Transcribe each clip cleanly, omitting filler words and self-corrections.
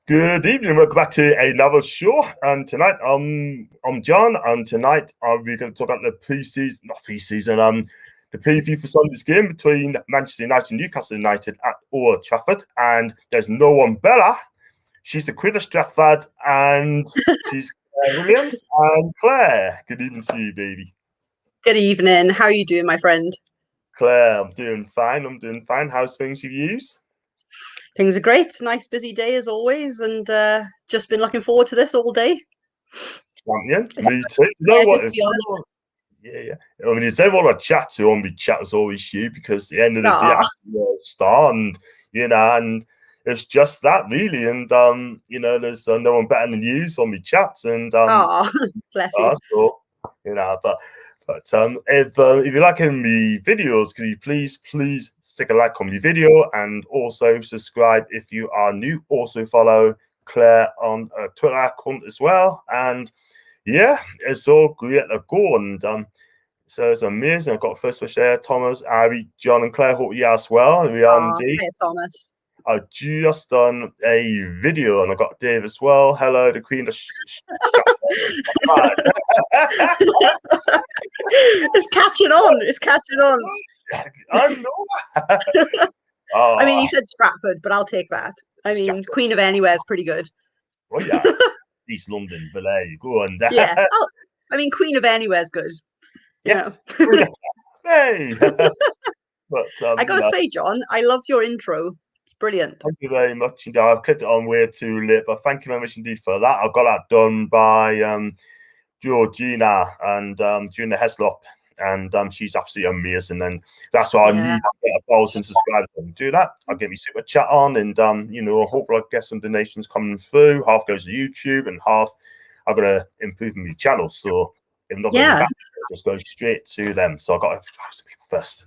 Good evening. Welcome back to another show. And tonight, I'm John. And tonight, we're going to talk about the the preview for Sunday's game between Manchester United and Newcastle United at Old Trafford. And there's no one better. She's the Queen of Stratford, and she's Claire Williams. And Claire, good evening to you, baby. Good evening. How are you doing, my friend? Claire, I'm doing fine. How's things with you? Things are great. Nice busy day as always, and just been looking forward to this all day. Champion, me too. You know what? Yeah. I mean, it's everyone I chat to on the chat is always you, because at the end of the day, I'm a star, and and it's just that really. And there's no one better than you on the chats, and bless you. So, but if you like any of the videos, can you please stick a like on the video, and also subscribe if you are new. Also follow Claire on Twitter account as well. And yeah, it's all great to go. And so it's amazing. I've got first wish there, Thomas, Ari, John, and Claire. Hope you as well. We are indeed. Hey, Thomas. I've just done a video, and I got Dave as well. Hello, the Queen of It's catching on. It's catching on. I know. I mean, he said Stratford, but I'll take that. I mean, Stratford. Queen of Anywhere is pretty good. Oh yeah, East London, but there you go. And yeah, I mean, Queen of Anywhere is good. Yes. Hey. But I gotta say, John, I love your intro. It's brilliant. Thank you very much. I've clicked it on way too late, but thank you very much indeed for that. I got that done by Georgina and during the Heslop, and she's absolutely amazing. And that's why I need to get 1,000 subscribers and do that. I'll get me super chat on, and hopefully I'll get some donations coming through. Half goes to YouTube, and half I'm gonna improve my channel. So if I'm not going back, just go straight to them. So I got 1,000 people first.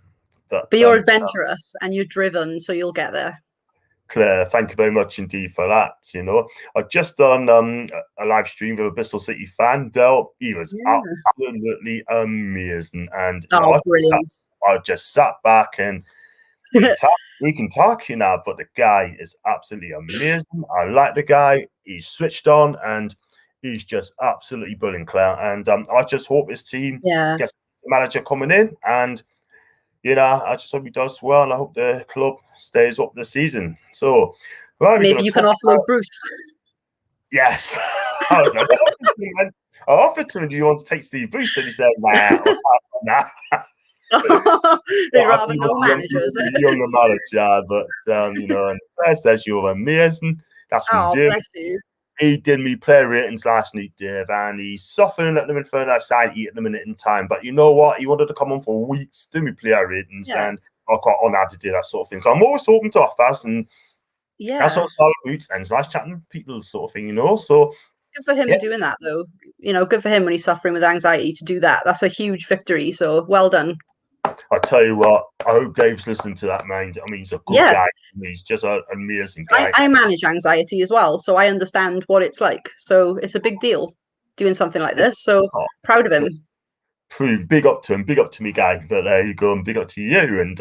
But you're adventurous and you're driven, so you'll get there. Claire, thank you very much indeed for that. I've just done a live stream with a Bristol City fan, Del. He was absolutely amazing. And brilliant. I just sat back, and we can talk, but the guy is absolutely amazing. I like the guy. He's switched on, and he's just absolutely brilliant, Claire. And I just hope his team gets the manager coming in, and I just hope he does well, and I hope the club stays up this season. So maybe you can offload Bruce. Yes. I offered to him, do you want to take Steve Bruce? And he said, nah. They'd rather no managers. Younger manager, but and Claire says you're amazing. That's what you do. Bless you. He did me player ratings last night, Dave, and he's suffering at the minute for that side at the minute in time. But you know what? He wanted to come on for weeks, do me player ratings, and I got on how to do that sort of thing. So I'm always open to offers, and that's all solid roots and nice chatting to people, sort of thing, So good for him doing that, though. Good for him when he's suffering with anxiety to do that. That's a huge victory. So well done. I tell you what, I hope Dave's listening to that, man. I mean, he's a good guy. He's just an amazing guy. I manage anxiety as well, so I understand what it's like. So it's a big deal doing something like this. So proud of him. Big up to him, big up to me, guy. But there you go, and big up to you. And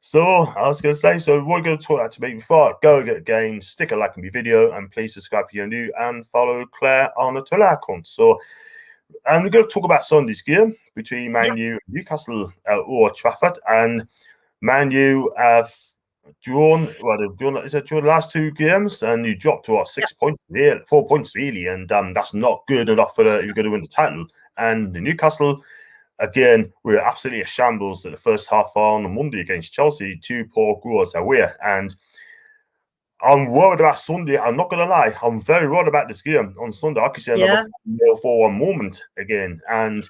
so I was going to say, so we're going to talk about today. Before I go get a game, stick a like on my video, and please subscribe if you're new, and follow Claire on the Twitter account. So. And we're going to talk about Sunday's game between Man U and Newcastle at Old Trafford. And Man U have drawn the last two games, and you dropped to 6 points, 4 points really, and that's not good enough for you're going to win the title. And the Newcastle, again, we were absolutely a shambles at the first half on Monday against Chelsea, 2 poor goals away. And I'm worried about Sunday. I'm not going to lie. I'm very worried about this game on Sunday. I could see another 4-1 moment again. And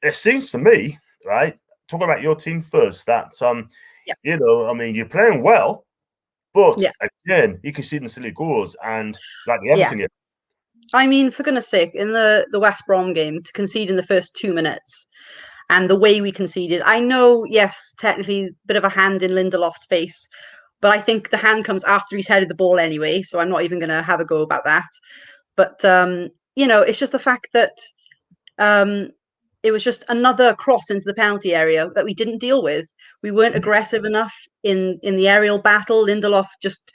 it seems to me, right, talking about your team first, that, I mean, you're playing well, but again, you can see the silly goals and like the Everton game. I mean, for goodness sake, in the West Brom game, to concede in the first 2 minutes and the way we conceded, I know, yes, technically a bit of a hand in Lindelof's face, but I think the hand comes after he's headed the ball anyway, so I'm not even going to have a go about that. But, it's just the fact that it was just another cross into the penalty area that we didn't deal with. We weren't aggressive enough in the aerial battle. Lindelof just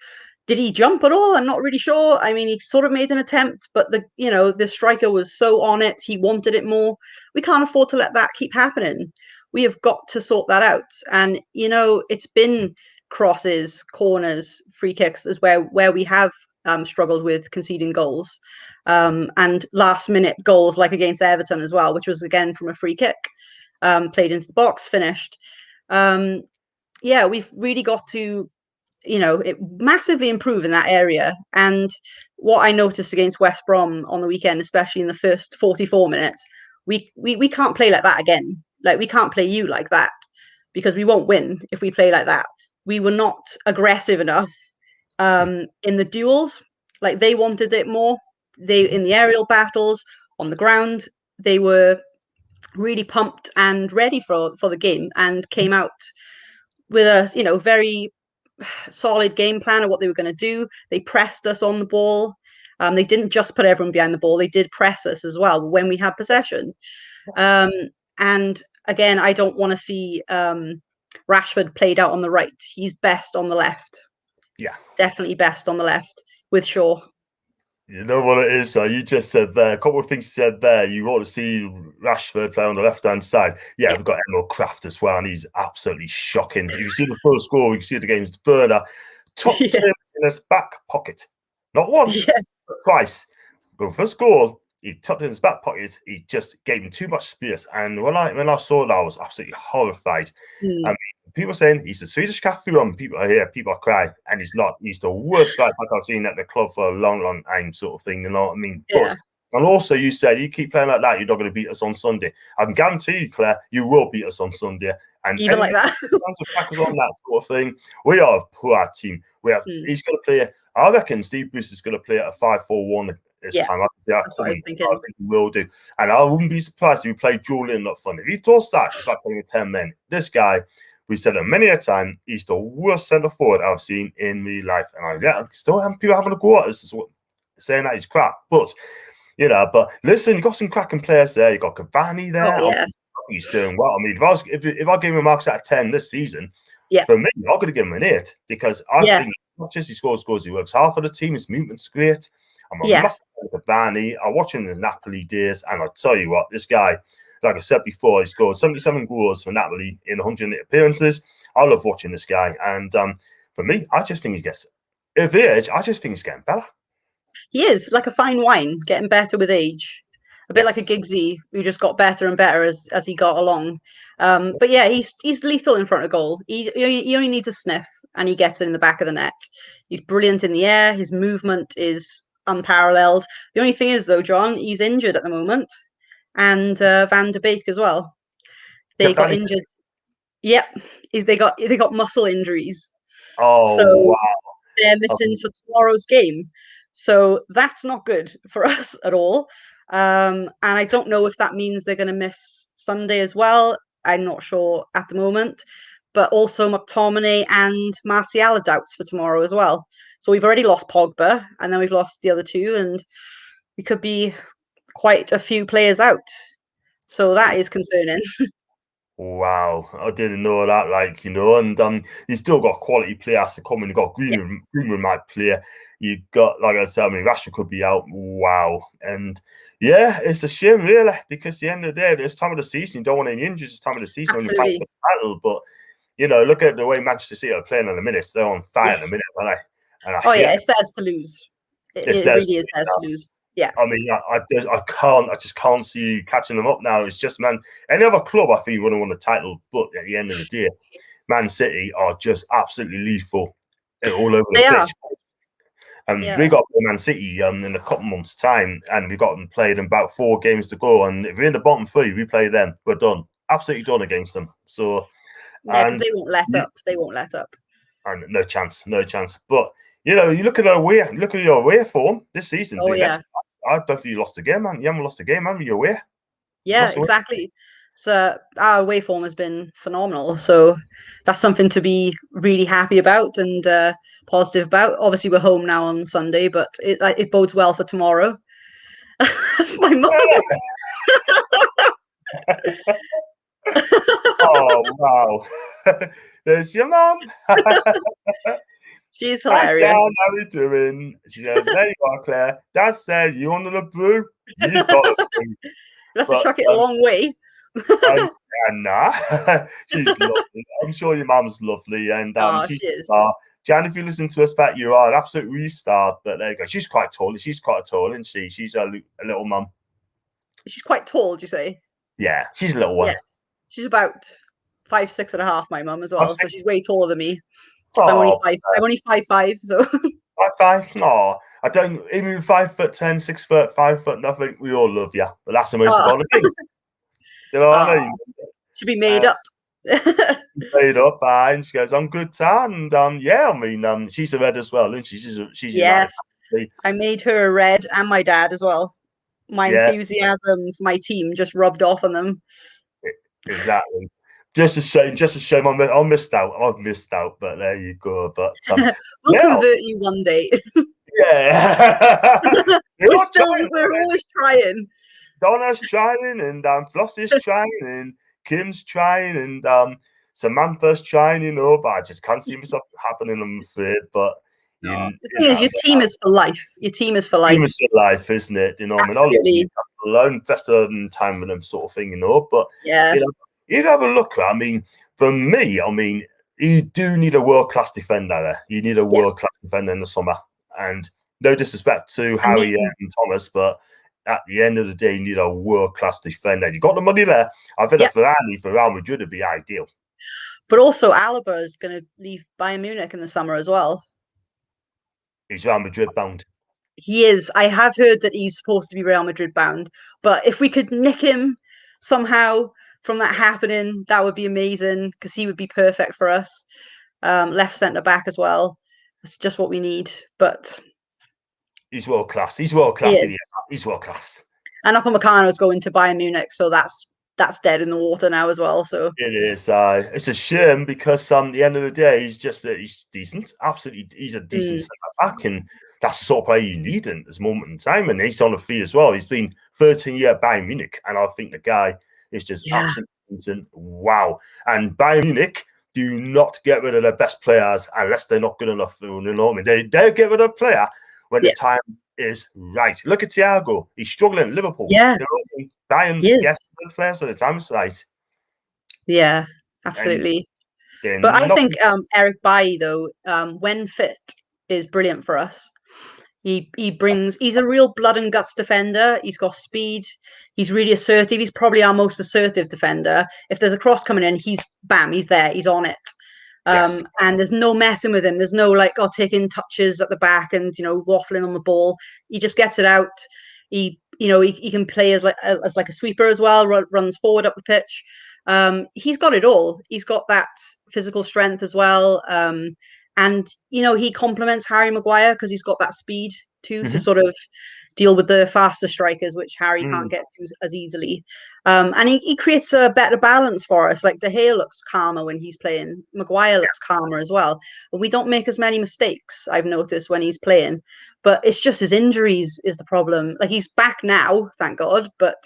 Did he jump at all? I'm not really sure. I mean, he sort of made an attempt, but the striker was so on it. He wanted it more. We can't afford to let that keep happening. We have got to sort that out. And it's been crosses, corners, free kicks is where we have struggled with conceding goals, and last minute goals like against Everton as well, which was again from a free kick, played into the box, finished. Yeah, we've really got to it massively improve in that area. And what I noticed against West Brom on the weekend, especially in the first 44 minutes, we can't play like that again. Like, we can't play you like that, because we won't win if we play like that. We were not aggressive enough in the duels. Like, they wanted it more. They, in the aerial battles on the ground, they were really pumped and ready for the game, and came out with a very solid game plan of what they were going to do. They pressed us on the ball. They didn't just put everyone behind the ball. They did press us as well when we had possession. And again, I don't want to see Rashford played out on the right. He's best on the left. Yeah. Definitely best on the left with Shaw. You know what it is, right? You just said there, a couple of things you said there. You want to see Rashford play on the left-hand side. Yeah, we've got Emil Kraft as well, and he's absolutely shocking. You see the first goal, you see it against Werner, tucked him in his back pocket. Not once, but twice. The first goal, he tucked it in his back pocket. He just gave him too much space. And when I saw that, I was absolutely horrified. I mean, people are saying he's the Swedish Cthulhu. People are here, people are crying, and he's not. He's the worst right back I've seen at the club for a long, long time, sort of thing. You know what I mean? Yeah. But, and also, you said you keep playing like that, you're not going to beat us on Sunday. I can guarantee you, Claire, you will beat us on Sunday. And even like that, tackles on that sort of thing. We are a poor team. We have. He's going to play. I reckon Steve Bruce is going to play at a 5-4-1 this time. That's what I was thinking. I think he will do. And I wouldn't be surprised if he played Julian up front. If he does that, it's like playing with 10 men. This guy, we said it many a time, he's the worst centre forward I've seen in my life. And I still have people having a go at us, saying that he's crap. But, but listen, you got some cracking players there. You got Cavani there. Oh, yeah. He's doing well. I mean, if I gave him marks out of 10 this season, for me, I'm going to give him an 8, because I think not just he scores goals, he works hard for the team. His movement's great. I'm a massive fan of Cavani. I watch him in the Napoli days, and I'll tell you what, this guy, like I said before, he scored 77 goals for Napoli in 108 appearances. I love watching this guy, and for me, I just think he gets, at the age, I just think he's getting better. He is like a fine wine, getting better with age. A bit like a Giggsy, who just got better and better as he got along. But yeah, he's lethal in front of goal. He only needs a sniff, and he gets it in the back of the net. He's brilliant in the air. His movement is unparalleled. The only thing is, though, John, he's injured at the moment, and Van de Beek as well. They got injured. Yep, they got muscle injuries. Oh, so wow. They're missing for tomorrow's game. So that's not good for us at all. And I don't know if that means they're going to miss Sunday as well. I'm not sure at the moment. But also McTominay and Martial are doubts for tomorrow as well. So we've already lost Pogba, and then we've lost the other two, and we could be quite a few players out. So that is concerning. Wow, I didn't know that, and you still got quality players to come in. You got Greenwood might play. You got, like I said, Rashford could be out. Wow. And yeah, it's a shame, really, because at the end of the day, this time of the season, you don't want any injuries this time of the season when you fight for the title. But, look at the way Manchester City are playing in a minute. They're on fire in a minute, aren't they? It's theirs to lose. It really is theirs to lose. Yeah. I mean, I just can't see you catching them up now. It's just, man, any other club, I think, would have won the title. But at the end of the day, Man City are just absolutely lethal all over the pitch. And we got Man City in a couple months' time, and we've got them played in about 4 games to go. And if we're in the bottom 3, we play them. We're done. Absolutely done against them. So, and they won't let up. They won't let up. And no chance. But you look at your away form this season. Oh, yeah. I don't think you lost a game, man. You haven't lost a game, man. You're away. Yeah, exactly. So our away form has been phenomenal. So that's something to be really happy about and positive about. Obviously, we're home now on Sunday, but it bodes well for tomorrow. That's my mum. Oh, wow. There's your mum. She's Hi, hilarious. Jan, how you doing? She goes, there you are, Claire. Dad said, you want a brew? You got a brew. You have to But chuck it a long way. nah, she's lovely. I'm sure your mum's lovely, and Oh, she's she a is. star. Jan, if you listen to us back, you are an absolute restart. But there you go. She's quite tall. She's quite tall, isn't she? She's a little mum. She's quite tall, do you say? Yeah, she's a little one. Yeah. She's about 5'6.5", my mum as I'm well. So she's way taller than me. I'm only oh, 5. I'm only 5'5", so 5'5". Oh, I don't even 5'10", 6 foot, 5 foot nothing. We all love you, but that's the most oh, important thing. You know what I oh, mean? should be made up. Made up, and she goes, "I'm good, Tan." And yeah, I mean, she's a red as well, isn't she? She's United. Yes, I made her a red, and my dad as well. My Yes, enthusiasm for my team just rubbed off on them. exactly. Just a shame. Just a shame. I missed out. I've missed out. But there you go. But We'll yeah, convert you one day. yeah. We're always trying. Donna's trying, and Floss is trying, and Kim's trying, and Samantha's trying. You know, but I just can't see myself happening. I'm afraid. But No. you The thing is, your team is for life. Your team is for life. team is life, isn't it? You know, I mean, I'll love Absolutely. Newcastle alone, invested in time with them, sort of thing. You know, but Yeah. you know, you'd have a look. I mean, for me, I mean, you do need a world class defender there. You need a Yeah. world class defender in the summer. And no disrespect to Harry and Thomas, but at the end of the day, you need a world class defender. You got the money there. I think Yeah. a Ferrari for Real Madrid would be ideal. But also, Alaba is going to leave Bayern Munich in the summer as well. He's Real Madrid bound. He is. I have heard that he's supposed to be Real Madrid bound. But if we could nick him somehow from that happening, that would be amazing because he would be perfect for us. Left centre back as well. That's just what we need. But he's world class. He's world class. He's world class. And Upamecano's going to Bayern Munich, so that's dead in the water now as well. So it is. It's a shame because the end of the day, he's decent. Absolutely, he's a decent centre back, and that's the sort of player you need in this moment in time. And he's on a fee as well. He's been 13-year Bayern Munich, and I think the guy is just absolutely decent. Wow. And Bayern Munich do not get rid of their best players unless they're not good enough. You know what I mean? They get rid of a player when the time is right. Look at Thiago. He's struggling at Liverpool. Yeah. You know what I mean? Bayern gets good players when the time is right. Yeah, absolutely. But I think Eric Bailly, though, when fit, is brilliant for us. He's a real blood and guts defender. He's got speed. He's really assertive. He's probably our most assertive defender. If there's a cross coming in, he's there. He's on it. And there's no messing with him. There's no taking touches at the back and waffling on the ball. He just gets it out. He can play as a sweeper as well. Runs forward up the pitch. He's got it all. He's got that physical strength as well. And he complements Harry Maguire because he's got that speed too to sort of deal with the faster strikers, which Harry can't get to as easily. And he creates a better balance for us. Like De Gea looks calmer when he's playing. Maguire looks calmer as well. But we don't make as many mistakes, I've noticed, when he's playing. But it's just his injuries is the problem. Like, he's back now, thank God. But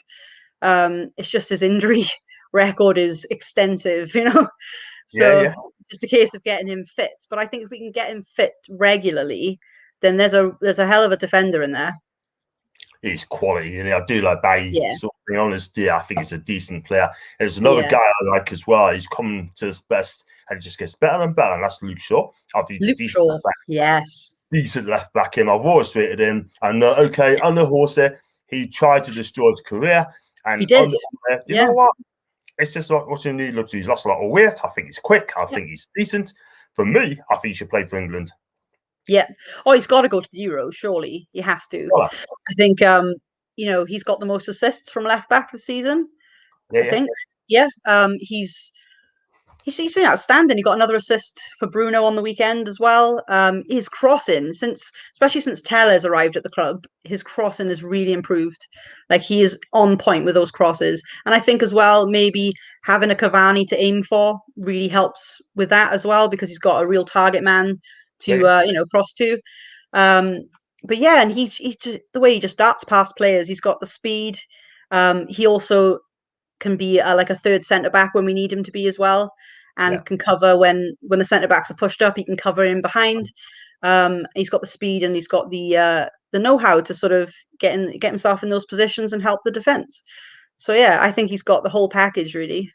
it's just his injury record is extensive, So just a case of getting him fit. But I think if we can get him fit regularly, then there's a hell of a defender in there. He's quality, and I do like Bailly. Yeah. So, to be honest, I think he's a decent player. There's another guy I like as well. He's come to his best, and it just gets better and better. And that's Luke Shaw. I think he's Luke Shaw, yes, decent left back. I've always rated him. And under Horsey, he tried to destroy his career, and he did. You know what? It's just like watching him. Looks, he's lost a lot of weight. I think he's quick. I think he's decent. For me, I think he should play for England. Yeah. Oh, he's got to go to the Euro. Surely he has to. I think he's got the most assists from left back this season. I think. Yeah. He's been outstanding. He got another assist for Bruno on the weekend as well. His crossing, especially since Tellez arrived at the club, his crossing has really improved. Like, he is on point with those crosses. And I think as well, maybe having a Cavani to aim for really helps with that as well, because he's got a real target man to cross to. But yeah, and he's just the way he just darts past players. He's got the speed. He also can be like a third centre back when we need him to be as well. and can cover when the centre backs are pushed up. He can cover in behind. He's got the speed and he's got the know-how to sort of get himself in those positions and help the defence. So yeah, I think he's got the whole package really.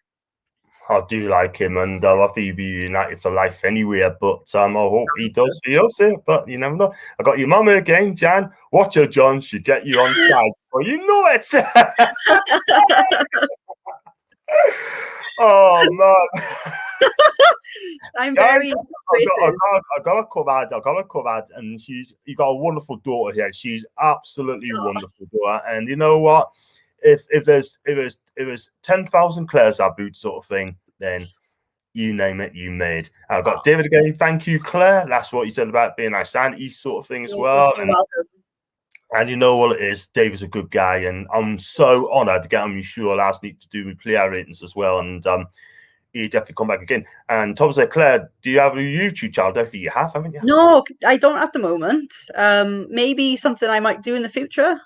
I do like him, and I think he'll be United for life anyway. But I hope he does for us. But you never know. I got your mama again, Jan. Watch her, John. She get you on side. Well, you know it. Oh man. I'm very I got a covered, and you got a wonderful daughter here. She's absolutely wonderful daughter, and you know what? If there's 10,000 Claire's our boots sort of thing, then you name it, you made. And I've got David again. Thank you, Claire. That's what you said about being nice auntie sort of thing as well. You're welcome. And you know what it is, David's a good guy, and I'm so honoured to get on your show last week to do my player ratings as well. And he definitely come back again. And Tom said, Claire, do you have a YouTube channel? Definitely you have, haven't you? No, I don't at the moment. Maybe something I might do in the future.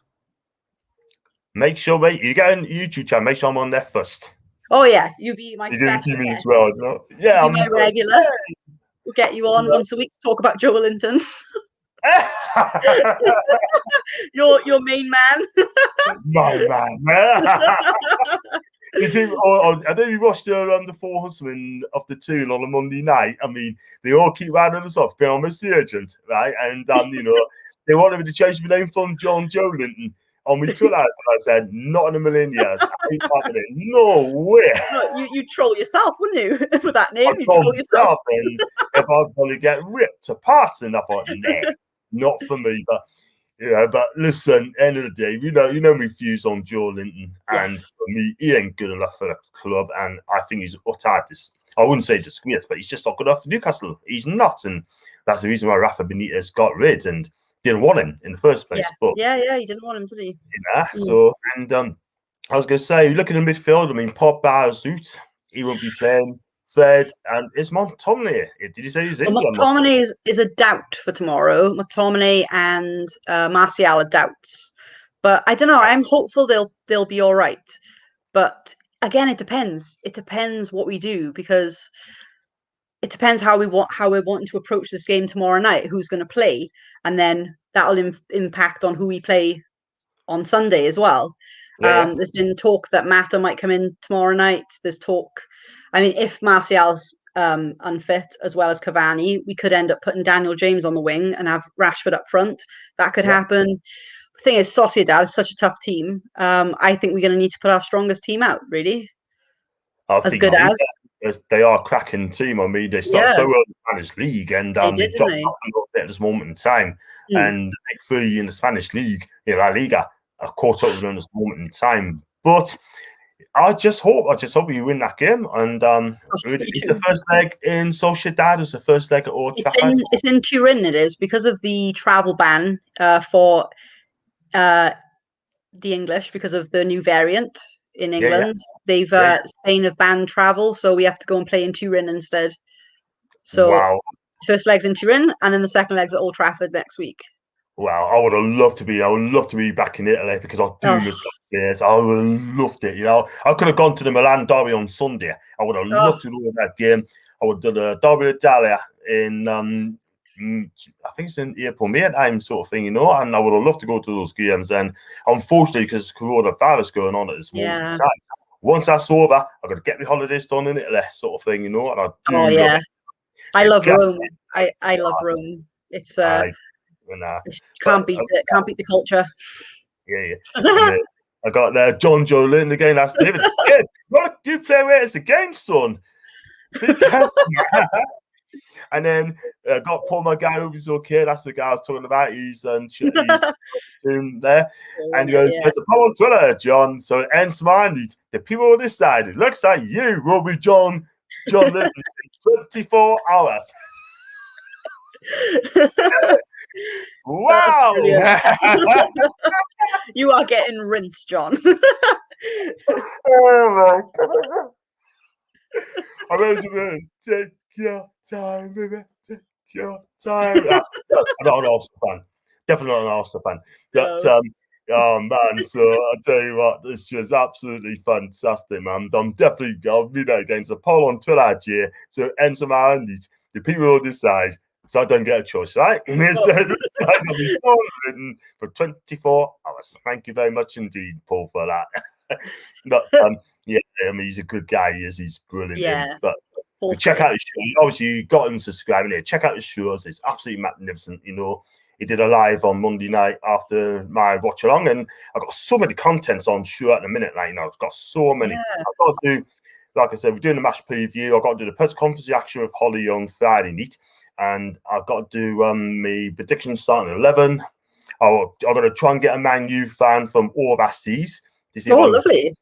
Make sure, mate, you get a YouTube channel. Make sure I'm on there first. Oh yeah, you be my special guest as well. You know? Yeah, I'm my regular. We'll get you on once a week to talk about Joe Linton. your main man. My man. You think, I know you watched the Four Horsemen of the Tune on a Monday night. I mean, they all keep rounding us off, being almost the agent, right? And you know, they wanted me to change my name from John Joe Linton on my Twitter. And I said, not in a million years. I ain't happening. No way. No, you troll yourself, wouldn't you? With that name, you troll yourself. And if I'd probably get ripped to parts, and I thought, nah, not for me. But yeah, but listen, end of the day, you know my views on Joe Linton, and for me, he ain't good enough for the club, and I think he's utter I wouldn't say disgrace, but he's just not good enough for Newcastle. He's not, and that's the reason why Rafa Benitez got rid and didn't want him in the first place. Yeah, he didn't want him, did he? Yeah, so, and I was going to say, look at the midfield, I mean, Pogba is out, he won't be playing. Third, and it's McTominay. Did you say he's injured? McTominay is a doubt for tomorrow. McTominay and Martial are doubts, but I don't know. I'm hopeful they'll be all right. But again, it depends. It depends what we do, because it depends how we're wanting to approach this game tomorrow night. Who's going to play, and then that'll impact on who we play on Sunday as well. Yeah. There's been talk that Mata might come in tomorrow night. There's talk. I mean, if Martial's unfit as well as Cavani, we could end up putting Daniel James on the wing and have Rashford up front. That could happen. The thing is, Sociedad is such a tough team. I think we're going to need to put our strongest team out, really. As good as they are a cracking team. I mean, they started so well in the Spanish league, and they dropped off a little bit at this moment in time. And the big three in the Spanish league, La Liga, are caught up with them at this moment in time. But I just hope we win that game. And it's the first leg in Sociedad. It's the first leg at Old Trafford. It's in Turin. It is because of the travel ban for the English, because of the new variant in England. They've Spain have banned travel, so we have to go and play in Turin instead. So first leg's in Turin, and then the second leg's at Old Trafford next week. Wow, I would love to be back in Italy, because I do miss this. I would have loved it. You know, I could have gone to the Milan derby on Sunday. I would have loved to do that game. I would do the Derby d'Italia in I think it's in April, May time sort of thing, you know. And I would have loved to go to those games. And unfortunately, because coronavirus going on at this moment in time, once that's over, I've got to get my holidays done in Italy, sort of thing, you know. And I do love it. I love Rome. I love Rome. It's can't beat it. Can't beat the culture. Yeah. I got John Joe Linton again. That's David. What do you play with us again, son? And then got Paul, my guy, who's okay. That's the guy I was talking about. He's there, and he goes, "There's a poll on Twitter, John. So it ends mine. The people on this side. It looks like you will be John Linton in 24 hours." Wow! You are getting rinsed, John. Oh my God! I mean, take your time, baby. Take your time. I'm not an Arsenal fan. Definitely not an Arsenal fan. But Oh man, so I tell you what, it's just absolutely fantastic, man. I'm definitely I'll be there against a poll on Twitter here. So enter my handies. The people will decide. So I don't get a choice, right? It's, Oh, it's like I'll be written for 24 hours. Thank you very much indeed, Paul, for that. But yeah, I mean he's a good guy, he is, he's brilliant in. yeah, But Paul's check great. out his show. Obviously, you got him subscribing here. Check out his shows. It's absolutely magnificent. You know, he did a live on Monday night after my watch along, and I've got so many contents on show at the minute. Like, you know, I've got so many. Yeah. I've got to do, like I said, we're doing a match preview. I've got to do the press conference reaction with Holly on Friday night, and I've got to do my predictions starting at 11. I've got to try and get a Man U fan from overseas to see Oh, what. lovely.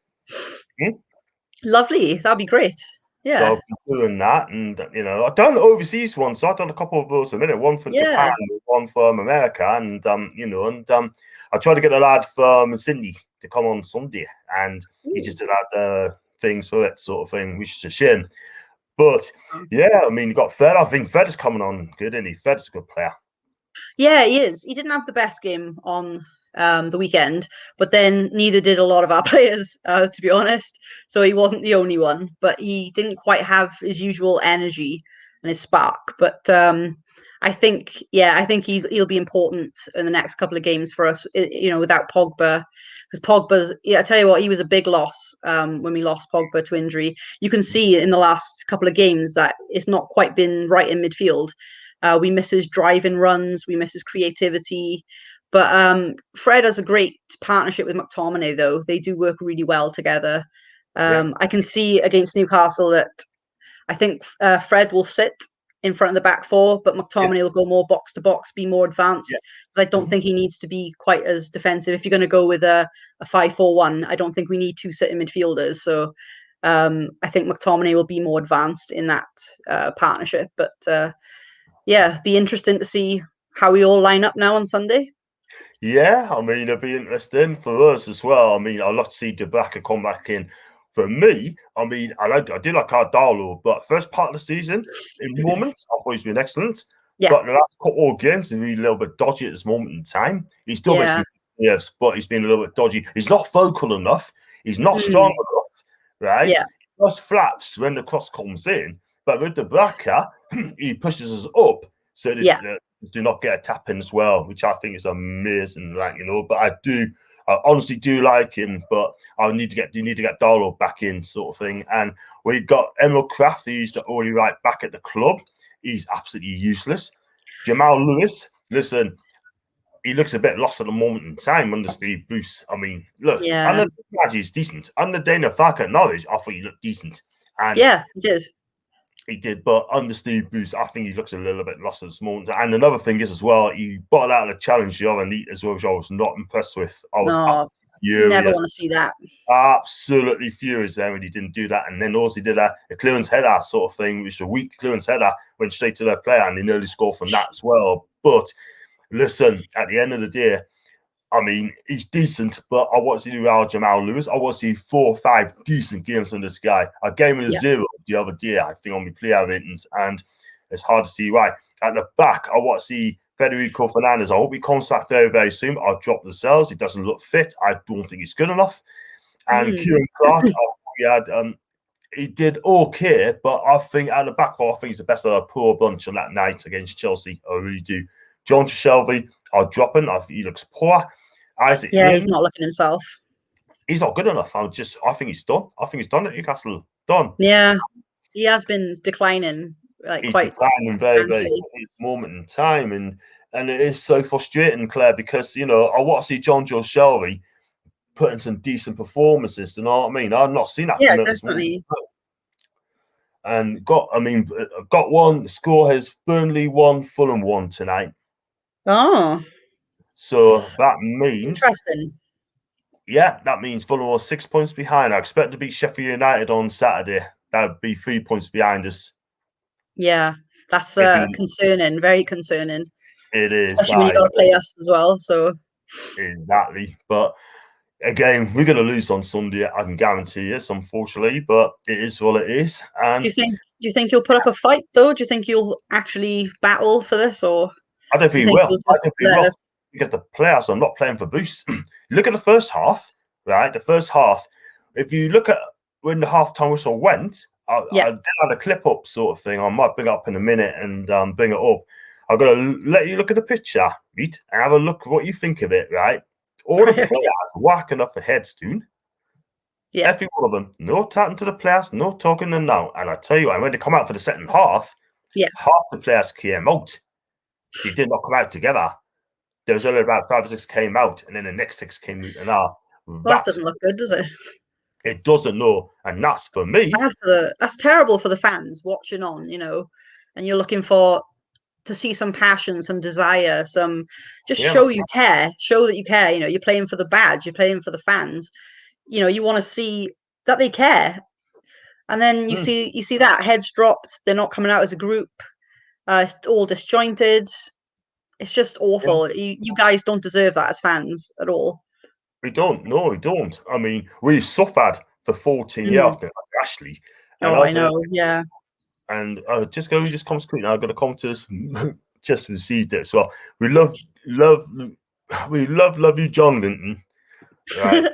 Lovely. That'd be great. So Yeah. I've been doing that, and you know, I've done overseas ones. So I've done a couple of those a minute. One from Japan, Yeah. one from America, and you know, and I tried to get a lad from Sydney to come on Sunday, and he Ooh. just did that things for it sort of thing, which is a shame. But yeah, I mean, you got Fed. I think Fed is coming on good, isn't he? Fed's a good player. Yeah, he is. He didn't have the best game on the weekend, but then neither did a lot of our players, to be honest. So he wasn't the only one, but he didn't quite have his usual energy and his spark. But I think, yeah, I think he'll be important in the next couple of games for us. You know, without Pogba, because Pogba's. Yeah, I tell you what, he was a big loss when we lost Pogba to injury. You can see in the last couple of games that it's not quite been right in midfield. We miss his driving runs. We miss his creativity. But Fred has a great partnership with McTominay, though. They do work really well together. Yeah, I can see against Newcastle that I think Fred will sit in front of the back four, but yeah, McTominay will go more box to box, be more advanced. yeah. I don't Mhm. think he needs to be quite as defensive. If you're going to go with a 5-4-1, I don't think we need two sitting midfielders. So I think McTominay will be more advanced in that partnership. But yeah, be interesting to see how we all line up now on Sunday. Yeah, I mean, it'd be interesting for us as well. I mean, I'd love to see Dubravka come back in. For me, I mean, I do like Cardalo, but first part of the season, in moments, I thought he's been excellent. Yeah, But the last couple of games, he's been a little bit dodgy at this moment in time. He's still yeah, basically yes, but he's been a little bit dodgy. He's not focal enough. He's not strong mm, enough, right? yeah, He does flaps when the cross comes in, but with Dubravka, he pushes us up so that yeah, do not get a tap in as well, which I think is amazing. Like, you know, but I honestly do like him, but you need to get Darlow back in, sort of thing. And we've got Emerald Craft, who's the only right back at the club. He's absolutely useless. Jamal Lewis, listen, he looks a bit lost at the moment in time under Steve Bruce. I mean, look, yeah, under he's decent. Under Dana Farke at Norwich, I thought he looked decent. And yeah. It is. he did, but under Steve Bruce, I think he looks a little bit lost at this moment. And another thing is as well, he bought out the challenge the other night as well, which I was not impressed with. I was No, never furious, want to see that. absolutely furious then when he didn't do that. And then also he did a clearance header sort of thing, which is a weak clearance header, went straight to the player, and he nearly scored from that as well. But listen, at the end of the day, I mean, he's decent, but I want to see Real Jamal Lewis. I want to see 4 or 5 decent games from this guy. I gave him a 0 the other day, I think, on my player ratings, and it's hard to see why. At the back, I want to see Federico Fernandez. I hope he comes back very, very soon. I'll drop the cells. He doesn't look fit. I don't think he's good enough. And Mm. Kieran Clark, he did okay, but I think at the back, I think he's the best of the poor bunch on that night against Chelsea. I really do. John Shelby, I'll drop him. I think he looks poor. Isaac Yeah, he's Hayden, not looking himself. he's not good enough. I think he's done. I think he's done at Newcastle. Done. Yeah, he has been declining like He's quite declining very, very substantially. quickly at this moment in time, and it is so frustrating, Claire, because you know I want to see John Joe Shelby putting some decent performances. You know what I mean? I've not seen that Yeah, from him this morning. definitely. And got one score has Burnley 1, Fulham 1 tonight. Oh, So that means, interesting. yeah, that means Fulham are 6 points behind. I expect to beat Sheffield United on Saturday. That would be 3 points behind us. Yeah, that's If you, concerning, very concerning, it is, especially when you got to play us as well. So, exactly. But again, we're going to lose on Sunday. I can guarantee you, unfortunately. But it is what it is. And do you think you'll put up a fight though? Do you think you'll actually battle for this, or I don't do you think he think will. you'll I just don't think he let will us? because the players are not playing for boost. look at the first half, right? The first half. If you look at when the halftime whistle went, I did have a clip up sort of thing. I might bring it up in a minute and bring it up. I'm gonna let you look at the picture, right? And have a look at what you think of it, right? All the players whacking up the headstone. Yeah. Every one of them, no chatting to the players, no talking to them now. And I tell you, when they come out for the second half, half the players came out. They did not come out together. There was only about 5 or 6 came out, and then the next 6 came out. And now that doesn't look good, does it? It doesn't, no. And that's for me. That's terrible for the fans watching on, and you're looking to see some passion, some desire, show you care, show that you care. You're playing for the badge, you're playing for the fans. You want to see that they care. And then you see that heads dropped. They're not coming out as a group. It's all disjointed. It's just awful. You guys don't deserve that as fans at all. We don't. No, we don't. I mean, we suffered for 14 years after Ashley. And I know. Yeah. And just going to just come quick now. I'm going to come to this. Just received it as well. We love you, John Linton. Right.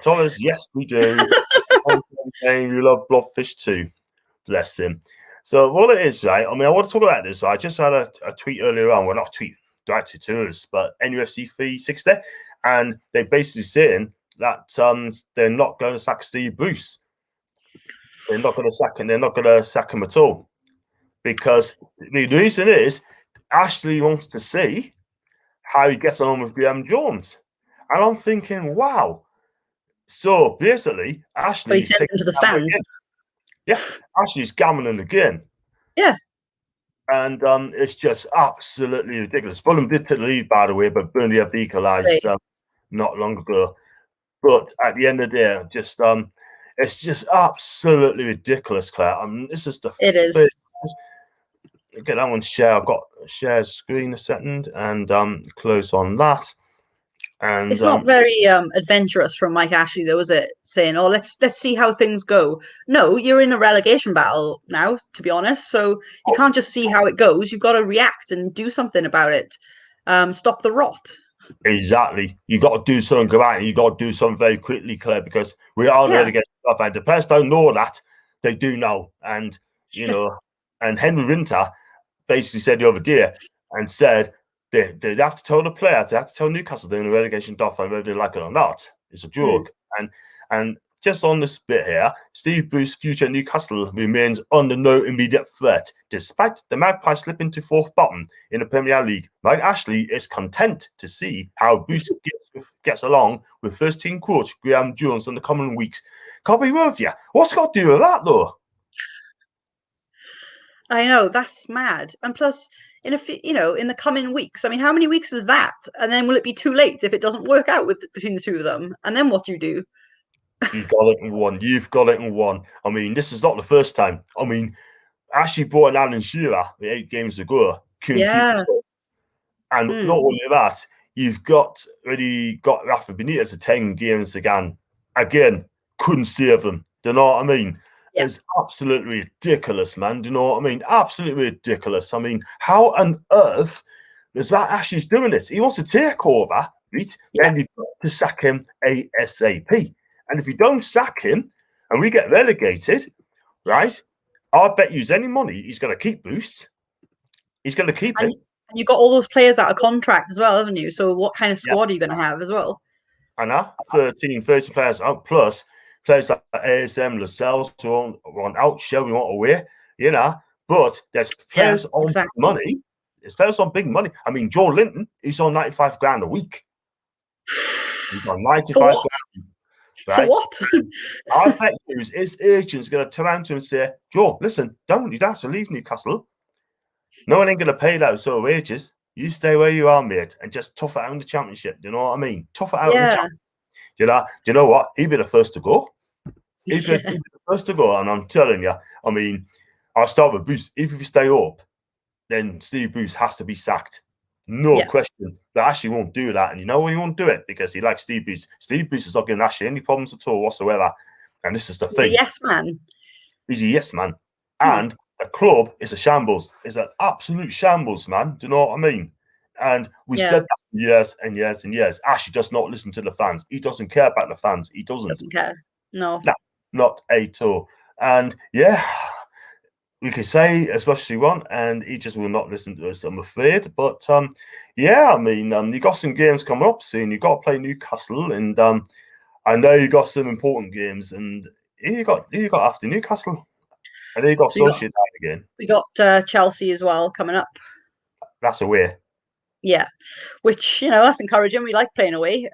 Thomas, yes, we do. We love Blobfish too. Bless him. So what it is, right? I mean, I want to talk about this. I just had a tweet earlier on. Well, not a tweet directly to us, but NUFC 360, and they're basically saying that they're not going to sack Steve Bruce. They're not going to sack him. They're not going to sack him at all, because the reason is Ashley wants to see how he gets on with Graham Jones, and I'm thinking, wow. So basically, Ashley's taking him to the stands. Yeah, Ashley's gambling again. Yeah. And it's just absolutely ridiculous. Fulham did take the lead, by the way, but Burnley have equalised not long ago. But at the end of the day, just it's just absolutely ridiculous, Claire. I mean, this is the it is. Get that one share. I've got share screen a second and close on that. And it's not very adventurous from Mike Ashley, though, is it? Saying, "Oh, let's see how things go." No, you're in a relegation battle now, to be honest. So you can't just see how it goes. You've got to react and do something about it. Stop the rot. Exactly. You got to do something about it. You got to do something very quickly, Claire, because we are ready to get stuff. And the players don't know that. They do know. And and Henry Winter basically said the other day and said. They have to tell the players, they have to tell Newcastle they're in a relegation dot, whether they like it or not. It's a joke. And just on this bit here, Steve Bruce's future at Newcastle remains under no immediate threat, despite the Magpies slipping to fourth bottom in the Premier League. Mike Ashley is content to see how Bruce gets along with first-team coach Graham Jones in the coming weeks. Can't be with you. What's got to do with that, though? I know, that's mad. And plus, in the coming weeks, I mean, how many weeks is that? And then will it be too late if it doesn't work out between the two of them? And then what do you do? You got it in one. You've got it in one. I mean, this is not the first time. I mean, Ashley brought in Alan Shearer 8 games ago. And not only that, you've already got Rafa Benitez at 10 games again. Again, couldn't save them. Do you know what I mean? It's absolutely ridiculous, man. Do you know what I mean? Absolutely ridiculous. I mean, how on earth is that Ashley's doing this? He wants to take over, right? Then you've got to sack him ASAP. And if you don't sack him and we get relegated, right, I bet you any money he's going to keep Boost. He's going to keep him. And you've got all those players out of contract as well, haven't you? So what kind of squad are you going to have as well? I know, 30 players out, plus players like ASM, Lascelles, who want out, Shelby want away, But there's players on big money. There's players on big money. I mean, Joe Linton, he's on 95 grand a week. He's on 95 grand. Right? What? I bet you his agent's going to turn around to him and say, Joe, listen, you don't have to leave Newcastle. No one ain't going to pay those sort of wages. You stay where you are, mate, and just tough it out in the championship. Do you know what I mean? Tough it out in the championship. Do you know what? He'd be the first to go. He'd be the first to go. And I'm telling you, I mean, I'll start with Bruce. If you stay up, then Steve Bruce has to be sacked. No question. But Ashley won't do that. And you know why he won't do it? Because he likes Steve Bruce. Steve Bruce is not giving Ashley any problems at all whatsoever. And this is the thing. Yes, man. He's a yes man. And the club is a shambles. It's an absolute shambles, man. Do you know what I mean? And we Yeah. said that for years and years and years. Ashley does not listen to the fans. He doesn't care about the fans. He doesn't. care. No. Not at all. And yeah, we could say as much as we want, and he just will not listen to us, I'm afraid. But yeah, I mean, you got some games coming up soon. You got to play Newcastle, and I know you got some important games. And who you got after Newcastle? I know you got Sociedad again. We got Chelsea as well coming up. That's away. Yeah, which that's encouraging. We like playing away.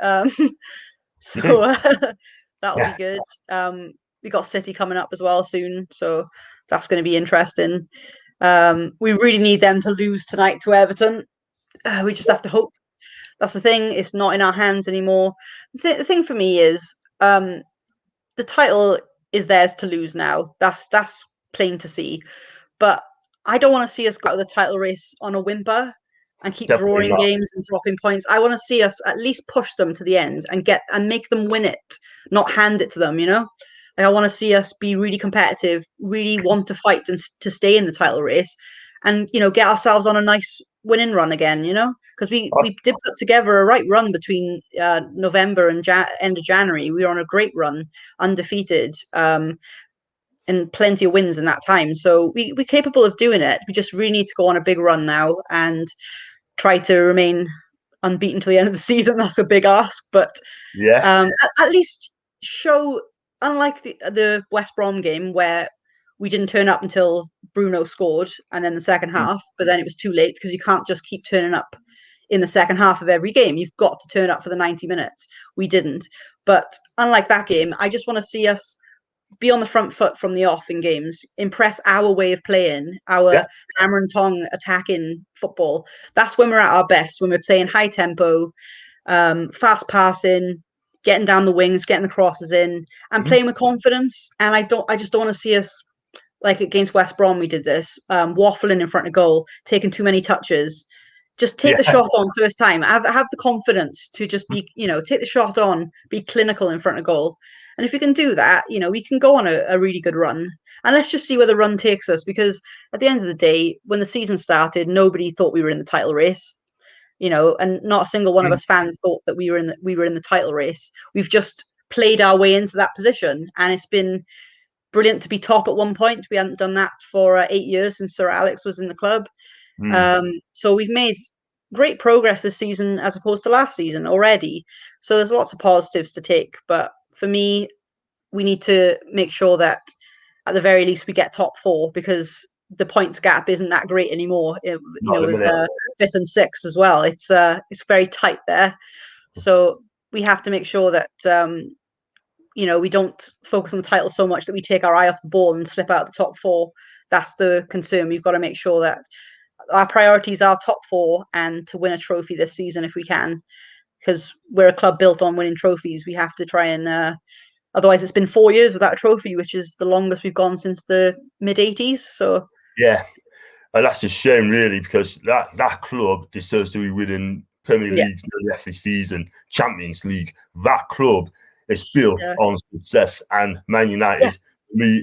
So that'll be good. We got City coming up as well soon, so that's going to be interesting. We really need them to lose tonight to Everton. We just have to hope. That's the thing. It's not in our hands anymore. The thing for me is the title is theirs to lose now. That's plain to see. But I don't want to see us go out of the title race on a whimper and keep drawing games and dropping points. I want to see us at least push them to the end and make them win it, not hand it to them. I want to see us be really competitive, really want to fight and to stay in the title race, and get ourselves on a nice winning run again. Because we did put together a right run between November and end of January. We were on a great run, undefeated. And plenty of wins in that time. So we're capable of doing it. We just really need to go on a big run now and try to remain unbeaten till the end of the season. That's a big ask, but at least show, unlike the West Brom game where we didn't turn up until Bruno scored and then the second half, but then it was too late because you can't just keep turning up in the second half of every game. You've got to turn up for the 90 minutes. We didn't. But unlike that game, I just want to see us be on the front foot from the off in games, impress our way of playing, our hammer and tong attacking football. That's when we're at our best, when we're playing high tempo, fast passing, getting down the wings, getting the crosses in, and playing with confidence. And I just don't want to see us, like against West Brom, we did this, waffling in front of goal, taking too many touches. Just take the shot on first time. Have the confidence to just be, take the shot on, be clinical in front of goal. And if we can do that, we can go on a really good run. And let's just see where the run takes us, because at the end of the day, when the season started, nobody thought we were in the title race, and not a single one of us fans thought that we were in the title race. We've just played our way into that position, and it's been brilliant to be top at one point. We hadn't done that for 8 years since Sir Alex was in the club. So we've made great progress this season as opposed to last season already. So there's lots of positives to take. But for me, we need to make sure that at the very least we get top 4, because the points gap isn't that great anymore. With 5th and 6th as well. It's very tight there. So we have to make sure that we don't focus on the title so much that we take our eye off the ball and slip out the top 4. That's the concern. We've got to make sure that our priorities are top 4 and to win a trophy this season if we can, because we're a club built on winning trophies. We have to try and otherwise it's been 4 years without a trophy, which is the longest we've gone since the mid-80s. So and that's a shame, really, because that club deserves to be winning Premier League every season, Champions League. That club is built on success, and Man United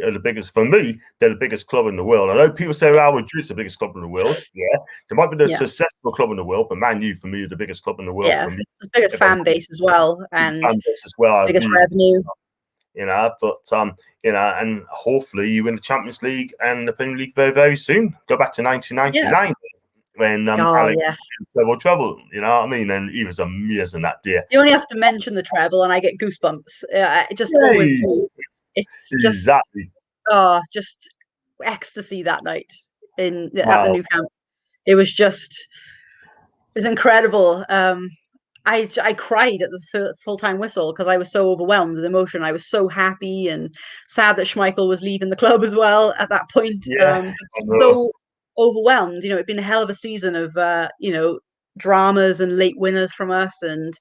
are the biggest. For me, they're the biggest club in the world. I know people say Real Madrid's the biggest club in the world. They might be the successful club in the world, but Man U for me are the biggest club in the world. For me, the biggest fan base as well, and biggest revenue. And hopefully you win the Champions League and the Premier League very, very soon. Go back to 1999 when Alex won treble. You know what I mean? And he was amazing that day. You only have to mention the treble, and I get goosebumps. Always. It's just just ecstasy that night at the new camp. It was incredible. I cried at the full-time whistle because I was so overwhelmed with emotion. I was so happy and sad that Schmeichel was leaving the club as well at that point. So overwhelmed. It'd been a hell of a season of dramas and late winners from us, and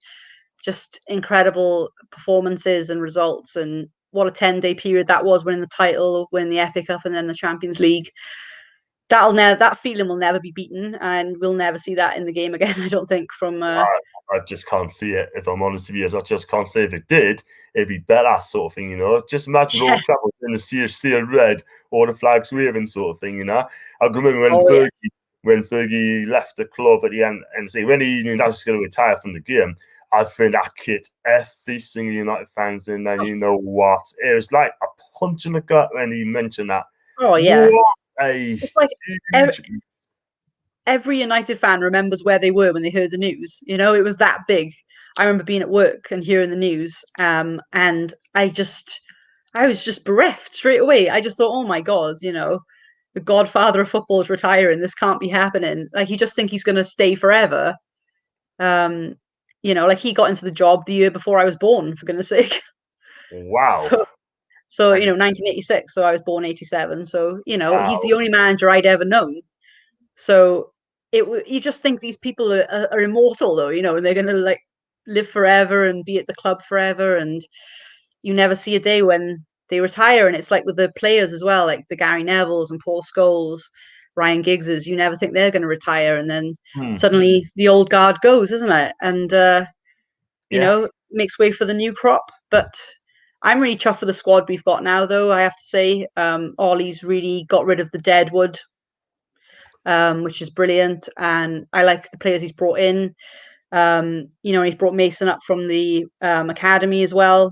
just incredible performances and results. And what a 10-day period that was, winning the title, winning the FA Cup, and then the Champions League. That feeling will never be beaten, and we'll never see that in the game again, I don't think. I just can't see it, if I'm honest with you. I just can't say if it did, it'd be better, sort of thing, Just imagine all travels in the sea of red, all the flags waving, sort of thing, I can remember when when Fergie left the club at the end and say when he knew that was going to retire from the game, I think that kicked every single United fans in there. You know what? It was like a punch in the gut when he mentioned that. Oh yeah, What a it's like huge. every United fan remembers where they were when they heard the news. You know, it was that big. I remember being at work and hearing the news, and I was just bereft straight away. I just thought, oh my god, you know, the godfather of football is retiring. This can't be happening. Like you just think he's going to stay forever. Um, you know, like he got into the job the year before I was born, for goodness sake. Wow. So, so you And know, 1986. So I was born 87. So you know, he's wow. the only manager I'd ever known. So you just think these people are immortal, though, you know, and they're going to like live forever and be at the club forever, and you never see a day when they retire. And it's like with the players as well, like the Gary Nevilles and Paul Scholes, Ryan Giggses. You never think they're going to retire, and then suddenly the old guard goes, isn't it? And you Yeah. know, makes way for the new crop. But I'm really chuffed for the squad we've got now, though. I have to say, Ollie's really got rid of the dead wood, which is brilliant. And I like the players he's brought in. You know, he's brought Mason up from the academy as well.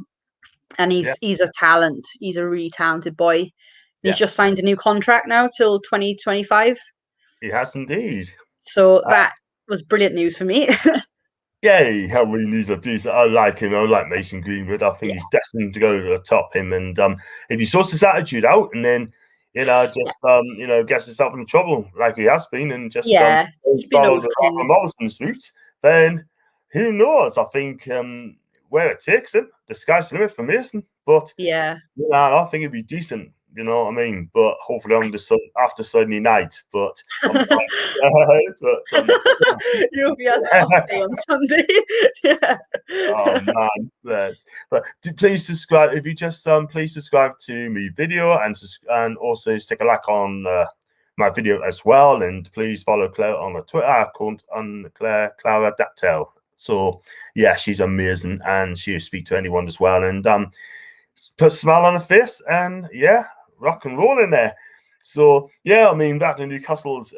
And Yeah. he's a talent. He's a really talented boy. And Yeah. he's just signed a new contract now till 2025. He has indeed. So that was brilliant news for me. Yeah, how many news of these? I like him. I like Mason Greenwood. I think Yeah. he's destined to go to the top him. And if he sorts his attitude out and then, just gets himself in trouble like he has been and just Yeah. Keep your follow nose the clean. Morrison's route, then who knows? I think where it takes him, the sky's the limit for Mason. But Yeah. I think it'd be decent. You know what I mean? But hopefully on after Sunday night. But You'll be as off day on Sunday. Yeah. oh man, yes. But please subscribe if you just please subscribe to my video and also stick a like on my video as well, and please follow Claire on the Twitter account on Clara Dactyl. So yeah, she's amazing and she'll speak to anyone as well, and put a smile on her face, and yeah, rock and roll in there. So yeah, I mean back in Newcastle's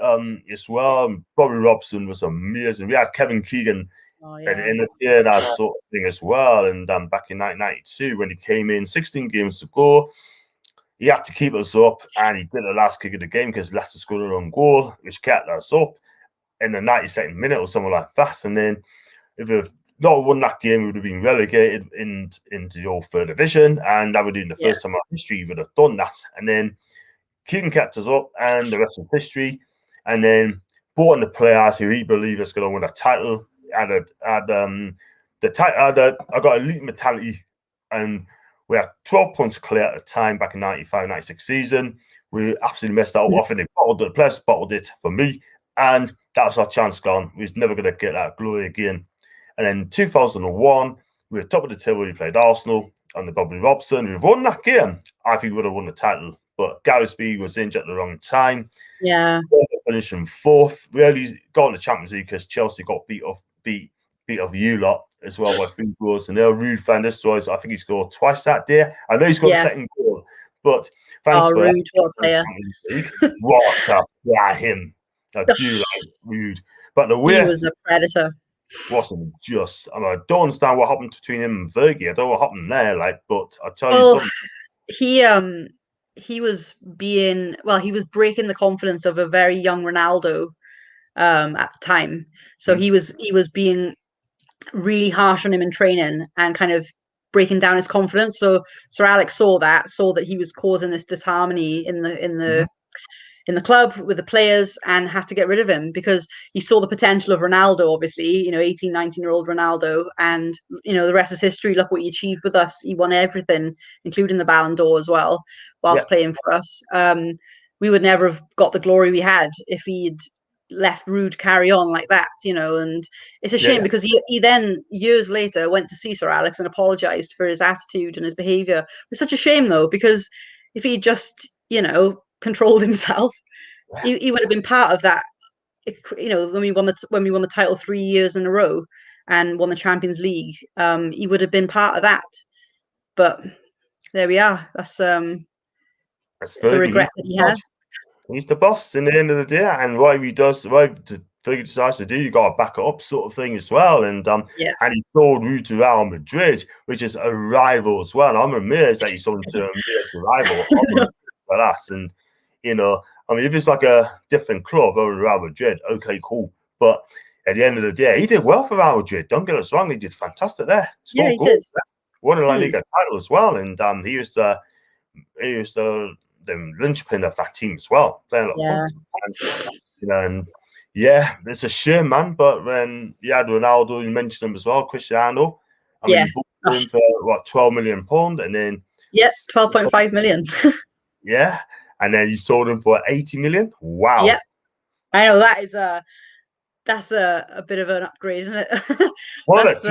as well. Bobby Robson was amazing. We had Kevin Keegan in that sort of thing as well. And back in 1992, when he came in, 16 games to go, he had to keep us up, and he did the last kick of the game because Leicester scored their own goal, which kept us up in the 92nd minute or something like that. And then if we'd not won that game, we would have been relegated into the old third division, and that would be the first time in history we would have done that. And then Keegan kept us up, and the rest of history. And then brought in the players who he believed was going to win a title. I got elite mentality, and we had 12 points clear at the time back in 95-96 season. We absolutely messed that up. I think the players bottled it for me, and that was our chance gone. We was never going to get that glory again. And then 2001, we were top of the table. We played Arsenal under Bobby Robson. We won that game. I think we would have won the title, but Gareth Speed was injured at the wrong time. Yeah. Finishing fourth. We only got in the Champions League because Chelsea got beat off you lot as well by 3 goals. And they're Rude fan destroys. I think he scored twice that day. I know he scored the second goal, but thanks for Rude, what player. What a him. I do like Rude. But the way he was a predator. Wasn't just I don't understand what happened between him and Fergie. I don't know what happened there, but I'll tell you something. He was breaking the confidence of a very young Ronaldo at the time. So he was being really harsh on him in training and kind of breaking down his confidence. So Sir Alex saw that he was causing this disharmony in the club with the players, and had to get rid of him because he saw the potential of Ronaldo, obviously, 18, 19-year-old Ronaldo. And, the rest is history. Look what he achieved with us. He won everything, including the Ballon d'Or as well, whilst playing for us. We would never have got the glory we had if he'd left Rude carry on like that, and it's a shame because he then years later went to see Sir Alex and apologized for his attitude and his behavior. It's such a shame though, because if he just controlled himself, he would have been part of that. When we won the title 3 years in a row and won the Champions League, he would have been part of that. But there we are. That's a regret that he has. He's the boss in the end of the day, and whatever he does, whatever he decides to do, you got to back it up, sort of thing as well. And Yeah. he sold Rue to Real Madrid, which is a rival as well. I'm amazed that he sold him to a major rival for us. And I mean, if it's like a different club over Real Madrid, okay, cool. But at the end of the day, he did well for Real Madrid. Don't get us wrong, he did fantastic there. Yeah, Scored he goals, did. won a La Liga title as well, and he was the linchpin of that team as well, playing a lot of fun. And yeah, it's a shame, man. But when you had Ronaldo, you mentioned him as well, Cristiano. I mean, you bought him for what, £12 million, and then 12.5 million. Yeah, and then you sold him for 80 million. Wow. Yeah, I know that's a bit of an upgrade, isn't it? What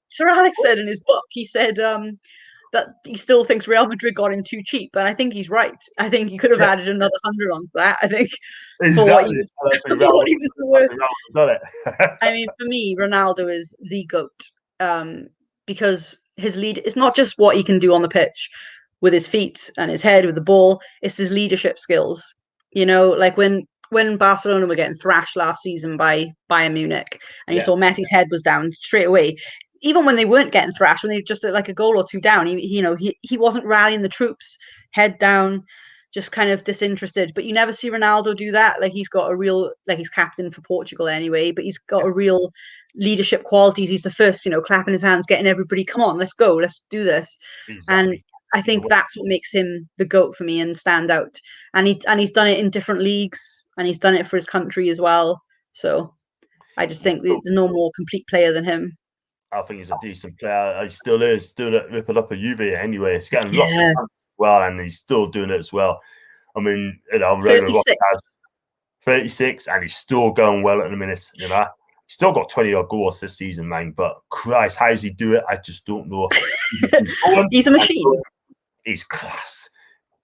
Sir Alex said in his book, he said that he still thinks Real Madrid got him too cheap, and I think he's right. I think he could have added another 100 onto that. I think for what he was worth. I mean, for me, Ronaldo is the GOAT, because his lead is not just what he can do on the pitch with his feet and his head with the ball. It's his leadership skills. Like when Barcelona were getting thrashed last season by Bayern Munich, and you saw Messi's head was down straight away. Even when they weren't getting thrashed, when they were just like a goal or two down, he wasn't rallying the troops, head down, just kind of disinterested. But you never see Ronaldo do that. Like he's got a real, like he's captain for Portugal anyway, but he's got a real leadership qualities. He's the first, clapping his hands, getting everybody, come on, let's go, let's do this. And I think that's what makes him the GOAT for me and stand out. And he's done it in different leagues, and he's done it for his country as well. So I just think there's no more complete player than him. I think he's a decent player. He still is doing it, ripping up a Juve anyway. He's getting lots of fans as well, and he's still doing it as well. I mean, 36, and he's still going well at the minute. He's still got 20-odd goals this season, man. But Christ, how does he do it? I just don't know. He's a machine. He's class.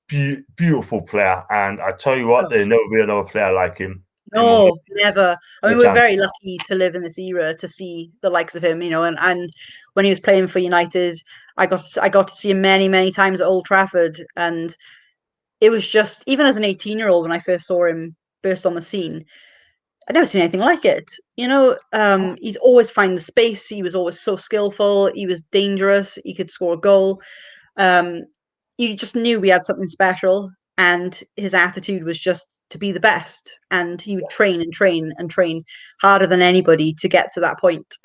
Beautiful player, and I tell you what, there'll never be another player like him. No, never. I mean, we're very lucky to live in this era to see the likes of him, and when he was playing for United, I got to see him many, many times at Old Trafford, and it was just, even as an 18-year-old, when I first saw him burst on the scene, I'd never seen anything like it. He'd always find the space. He was always so skillful. He was dangerous. He could score a goal. You just knew we had something special, and his attitude was just to be the best, and he would train and train and train harder than anybody to get to that point.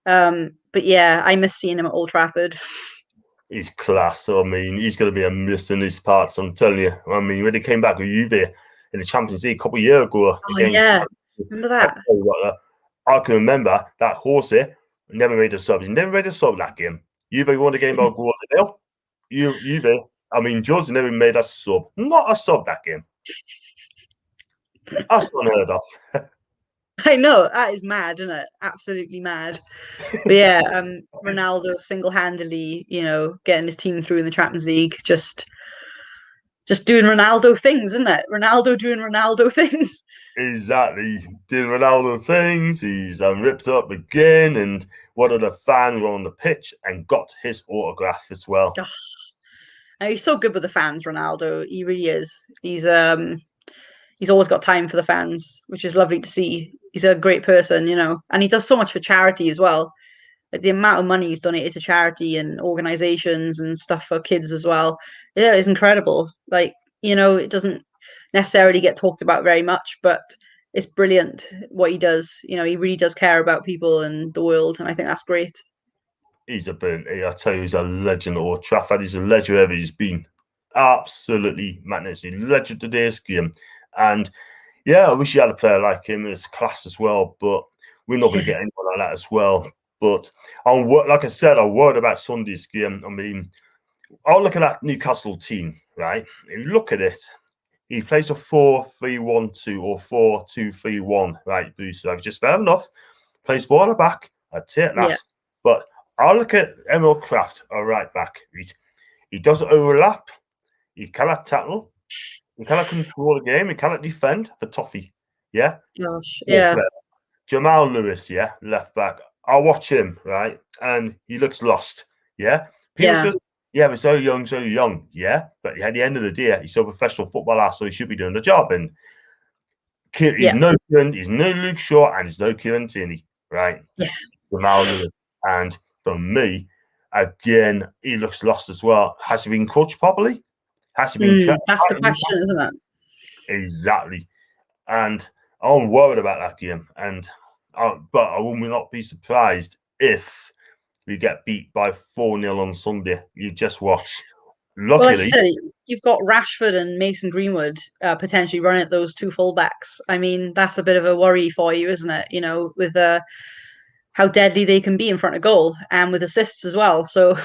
But yeah, I miss seeing him at Old Trafford. He's class. I mean, he's going to be a miss in these parts, I'm telling you. I mean, when he came back with Juve in the Champions League a couple of years ago. Remember that? I can remember that Horsey never made a sub. He never made a sub that game. Juve won the game by a goal to nil. Juve, I mean, Jose never made a sub. Not a sub that game. That's unheard of. I know, that is mad, isn't it? Absolutely mad. But yeah, Ronaldo single-handedly, getting his team through in the Champions League, just doing Ronaldo things, isn't it? Ronaldo doing Ronaldo things. Exactly, doing Ronaldo things. He's ripped up again, and one of the fans were on the pitch and got his autograph as well. Oh, and he's so good with the fans, Ronaldo. He really is. He's always got time for the fans, which is lovely to see. He's a great person, and he does so much for charity as well. Like the amount of money he's donated to charity and organizations and stuff for kids as well. Yeah, it's incredible. Like, it doesn't necessarily get talked about very much, but it's brilliant what he does. He really does care about people and the world, and I think that's great. He's I tell you, he's a legend at Old Trafford. He's a legend wherever he's been. Absolutely magnificent. Legend today's game. And yeah, I wish you had a player like him. It's class as well, but we're not going to get anyone like that as well. But like I said, I'm worried about Sunday's game. I mean, I'll look at that Newcastle team, right? If you look at it, he plays a 4-3-1-2 or 4-2-3-1, right? So I've just fair enough. Plays 4 on the back. I'd take that. Yeah. But I'll look at Emil Kraft, a right back. He doesn't overlap. He cannot tackle. He cannot control the game. He cannot defend for Toffee. Yeah? Gosh, yeah. Jamal Lewis, left back. I'll watch him, right? And he looks lost. Yeah? People Yeah, but so young. Yeah, but at the end of the day, he's still a professional footballer, so he should be doing the job. And he's Yeah. no Luke Shaw, and he's no Kieran Tierney, right? Yeah. Jamal Lewis. And for me, again, he looks lost as well. Has he been coached properly? Has he been trained? That's the question, isn't it? Exactly. And I'm worried about that game. But I will not be surprised if we get beat by 4-0 on Sunday. You just watch. Well, like you Luckily, said, you've got Rashford and Mason Greenwood potentially running at those two fullbacks. I mean, that's a bit of a worry for you, isn't it? With how deadly they can be in front of goal and with assists as well. So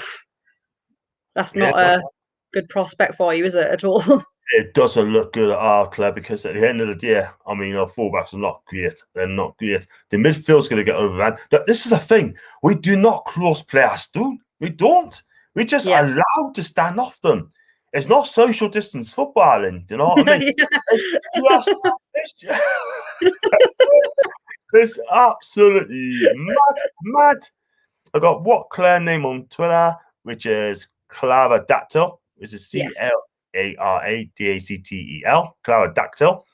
that's yeah, not a good prospect for you, is it, at all? it doesn't look good at our club because at the end of the day, I mean, our fullbacks are not great. They're not great. The midfield's going to get overrun. This is the thing. We do not close players, dude. We don't. We just Yeah. allowed to stand off them. It's not social distance footballing. Do you know what I mean? It's absolutely mad. I got what Claire name on Twitter, which is Clara Dactyl, which is CLARADACTEL, Clara Dactyl.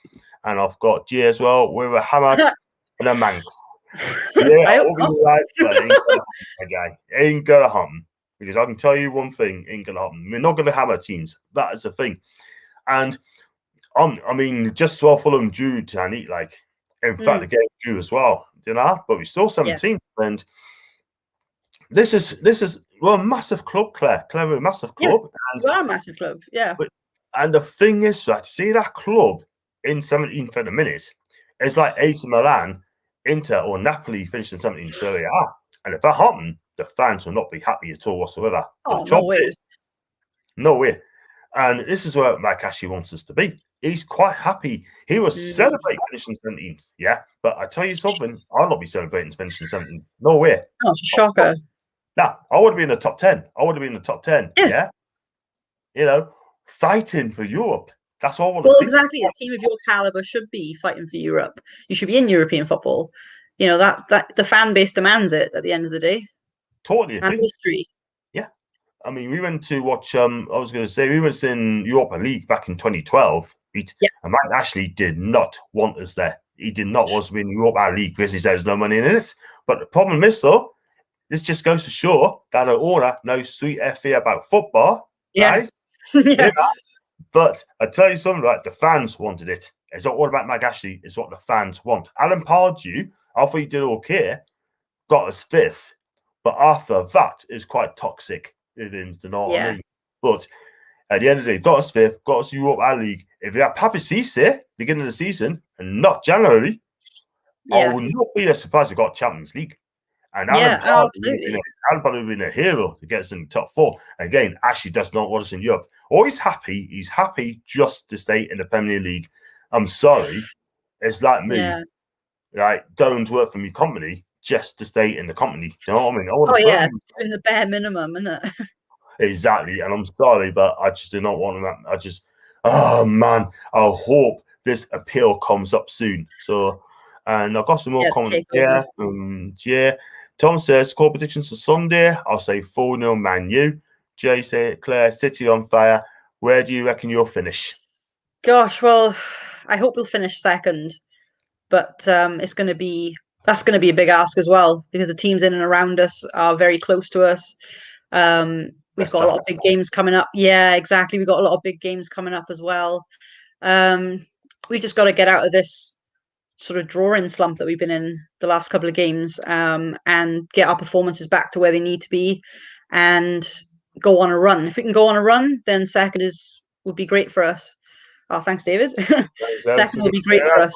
And I've got G as well with a hammer and a Manx. Yeah, I'll be right, but it ain't gonna happen, my guy. It ain't gonna happen. Because I can tell you one thing, ain't gonna happen. We're not gonna hammer teams. That is the thing. And I mean, just so Fulham drew to eat, like in fact the game drew as well, but we're still 17th. And this is we're a massive club, Claire. We're a massive club. Yeah, we are a massive club, yeah. And the thing is, right, to see that club in 17th at the minute, it's like AC Milan, Inter, or Napoli finishing 17th Serie A. And if that happened, the fans will not be happy at all whatsoever. Oh, no way. No way. And this is where Mike Ashley wants us to be. He's quite happy. He was celebrating finishing 17th, yeah. But I tell you something, I'll not be celebrating finishing 17th. No way. Oh, shocker. Nah, I would have been in the top 10. I would have been in the top 10, yeah. Fighting for Europe. That's all I want to see. Well, exactly. A team of your caliber should be fighting for Europe. You should be in European football. That the fan base demands it at the end of the day. Totally agree. And history. Yeah. I mean, we went to watch, we went in Europa League back in 2012. And Mike Ashley did not want us there. He did not want us to be in Europa League because he says there's no money in it. But the problem is, though, this just goes to show that an owner knows sweet FA about football. Yeah. Right? Yeah. But I tell you something, right? The fans wanted it. It's not all about Mike Ashley. It's what the fans want. Alan Pardew, I thought he did okay, got us 5th. But after that, it's quite toxic. You know what I mean? But at the end of the day, got us 5th, got us Europa League. If you have Papi Cisse beginning of the season and not January, I would not be surprised we got Champions League. And Alan Pardew would have been a hero to get us in the top 4. And again, Ashley does not want us in Europe. Or he's happy just to stay in the Premier League. I'm sorry. It's like me, right? Going to work for my company just to stay in the company. Do you know what I mean? In the bare minimum, isn't it? Exactly. And I'm sorry, but I just do not want that. Oh man, I hope this appeal comes up soon. So, and I've got some more comments here from Tom says, score predictions for Sunday. I'll say 4-0 Man U. Jay said, Claire, City on fire. Where do you reckon you'll finish? Gosh, well, I hope we'll finish second. But that's going to be a big ask as well, because the teams in and around us are very close to us. We've got a lot of big games coming up. Yeah, exactly. We've got a lot of big games coming up as well. We've just got to get out of this sort of drawing slump that we've been in the last couple of games, and get our performances back to where they need to be and go on a run. If we can go on a run, then second would be great for us. Oh, thanks, David. Second would be great for us.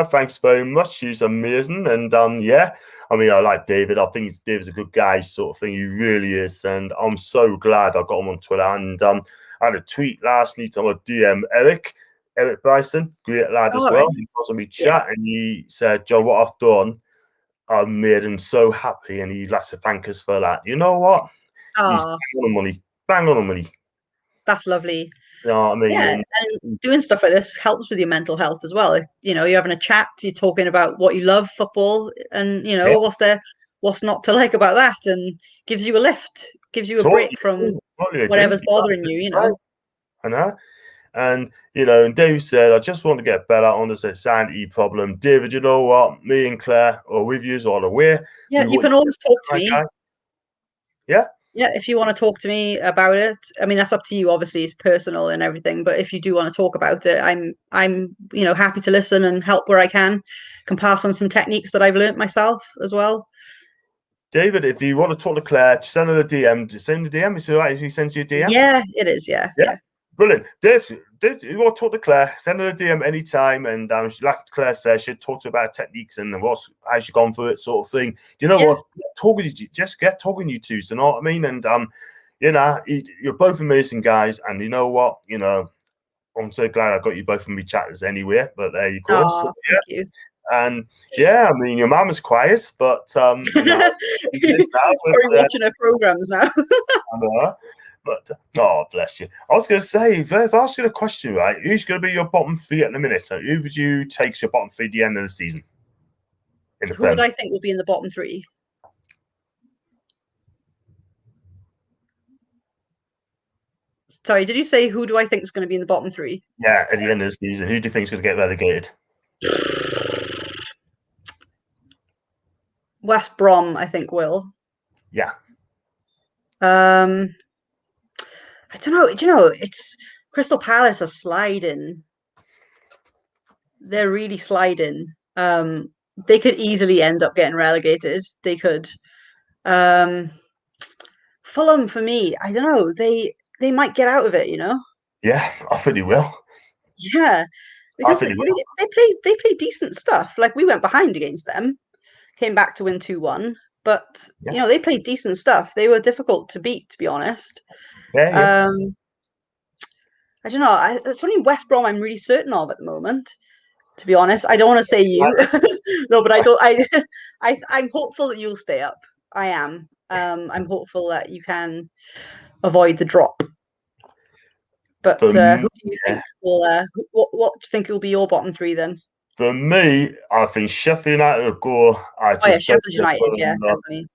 Thanks very much. He's amazing. And I mean, I like David. I think David's a good guy, sort of thing. He really is. And I'm so glad I got him on Twitter. And I had a tweet last night on a DM Eric Bryson, great lad as well. Right. He was on me chat and he said, John, what I've done, I made him so happy and he'd like to thank us for that. You know what? He's bang on the money. That's lovely. You know what I mean? Yeah, and doing stuff like this helps with your mental health as well. You're having a chat, you're talking about what you love, football, and what's not to like about that, and gives you a lift, gives you a break from totally agree. whatever's bothering you, you Right. know. I know. And and Dave said, I just want to get better on this sanity problem. David, you know what? Me and Claire are with you all the way. Yeah, We you want can always talk to my me. guy. Yeah. Yeah, if you want to talk to me about it, I mean that's up to you. Obviously, it's personal and everything. But if you do want to talk about it, I'm happy to listen and help where I can pass on some techniques that I've learned myself as well. David, if you want to talk to Claire, send her a DM. Send a DM. Is it all right if he sends you a DM? Yeah, it is. Yeah, Yeah. yeah. Brilliant. Dave, you want to talk to Claire, send her a DM anytime. And like Claire says, she'll talk to you about techniques and how she's gone through it, sort of thing. Do you know what? Just get talking, you two. You know what I mean? And, you're both amazing guys. And you know what? I'm so glad I got you both from me chatters anyway. But there you go. So, Oh, thank you. and yeah, I mean, your mum is quiet, but she's now. Probably watching her programs now. But oh, bless you. I was going to say, if I ask you a question, right? Who's going to be your bottom three at the minute? So who would you take your bottom three at the end of the season in the Who would Prem? I think will be in the bottom three? Sorry, did you say who do I think is going to be in the bottom three? Yeah, at the end of the season, who do you think is going to get relegated? West Brom, I think will. Yeah. I don't know. Do you know it's Crystal Palace are sliding. They're really sliding. They could easily end up getting relegated. They could. Um, Fulham for me, I don't know. They might get out of it. Yeah, I think he will. Yeah, I because think he will. they play decent stuff. Like we went behind against them, came back to win 2-1. But Yeah. they played decent stuff. They were difficult to beat, to be honest. Yeah. I don't know. It's only West Brom I'm really certain of at the moment. To be honest, I don't want to say you. No, but I don't. I'm hopeful that you'll stay up. I am. I'm hopeful that you can avoid the drop. But who do you think will? What do you think will be your bottom three then? For me, I think Sheffield United will go. Sheffield United, yeah, definitely.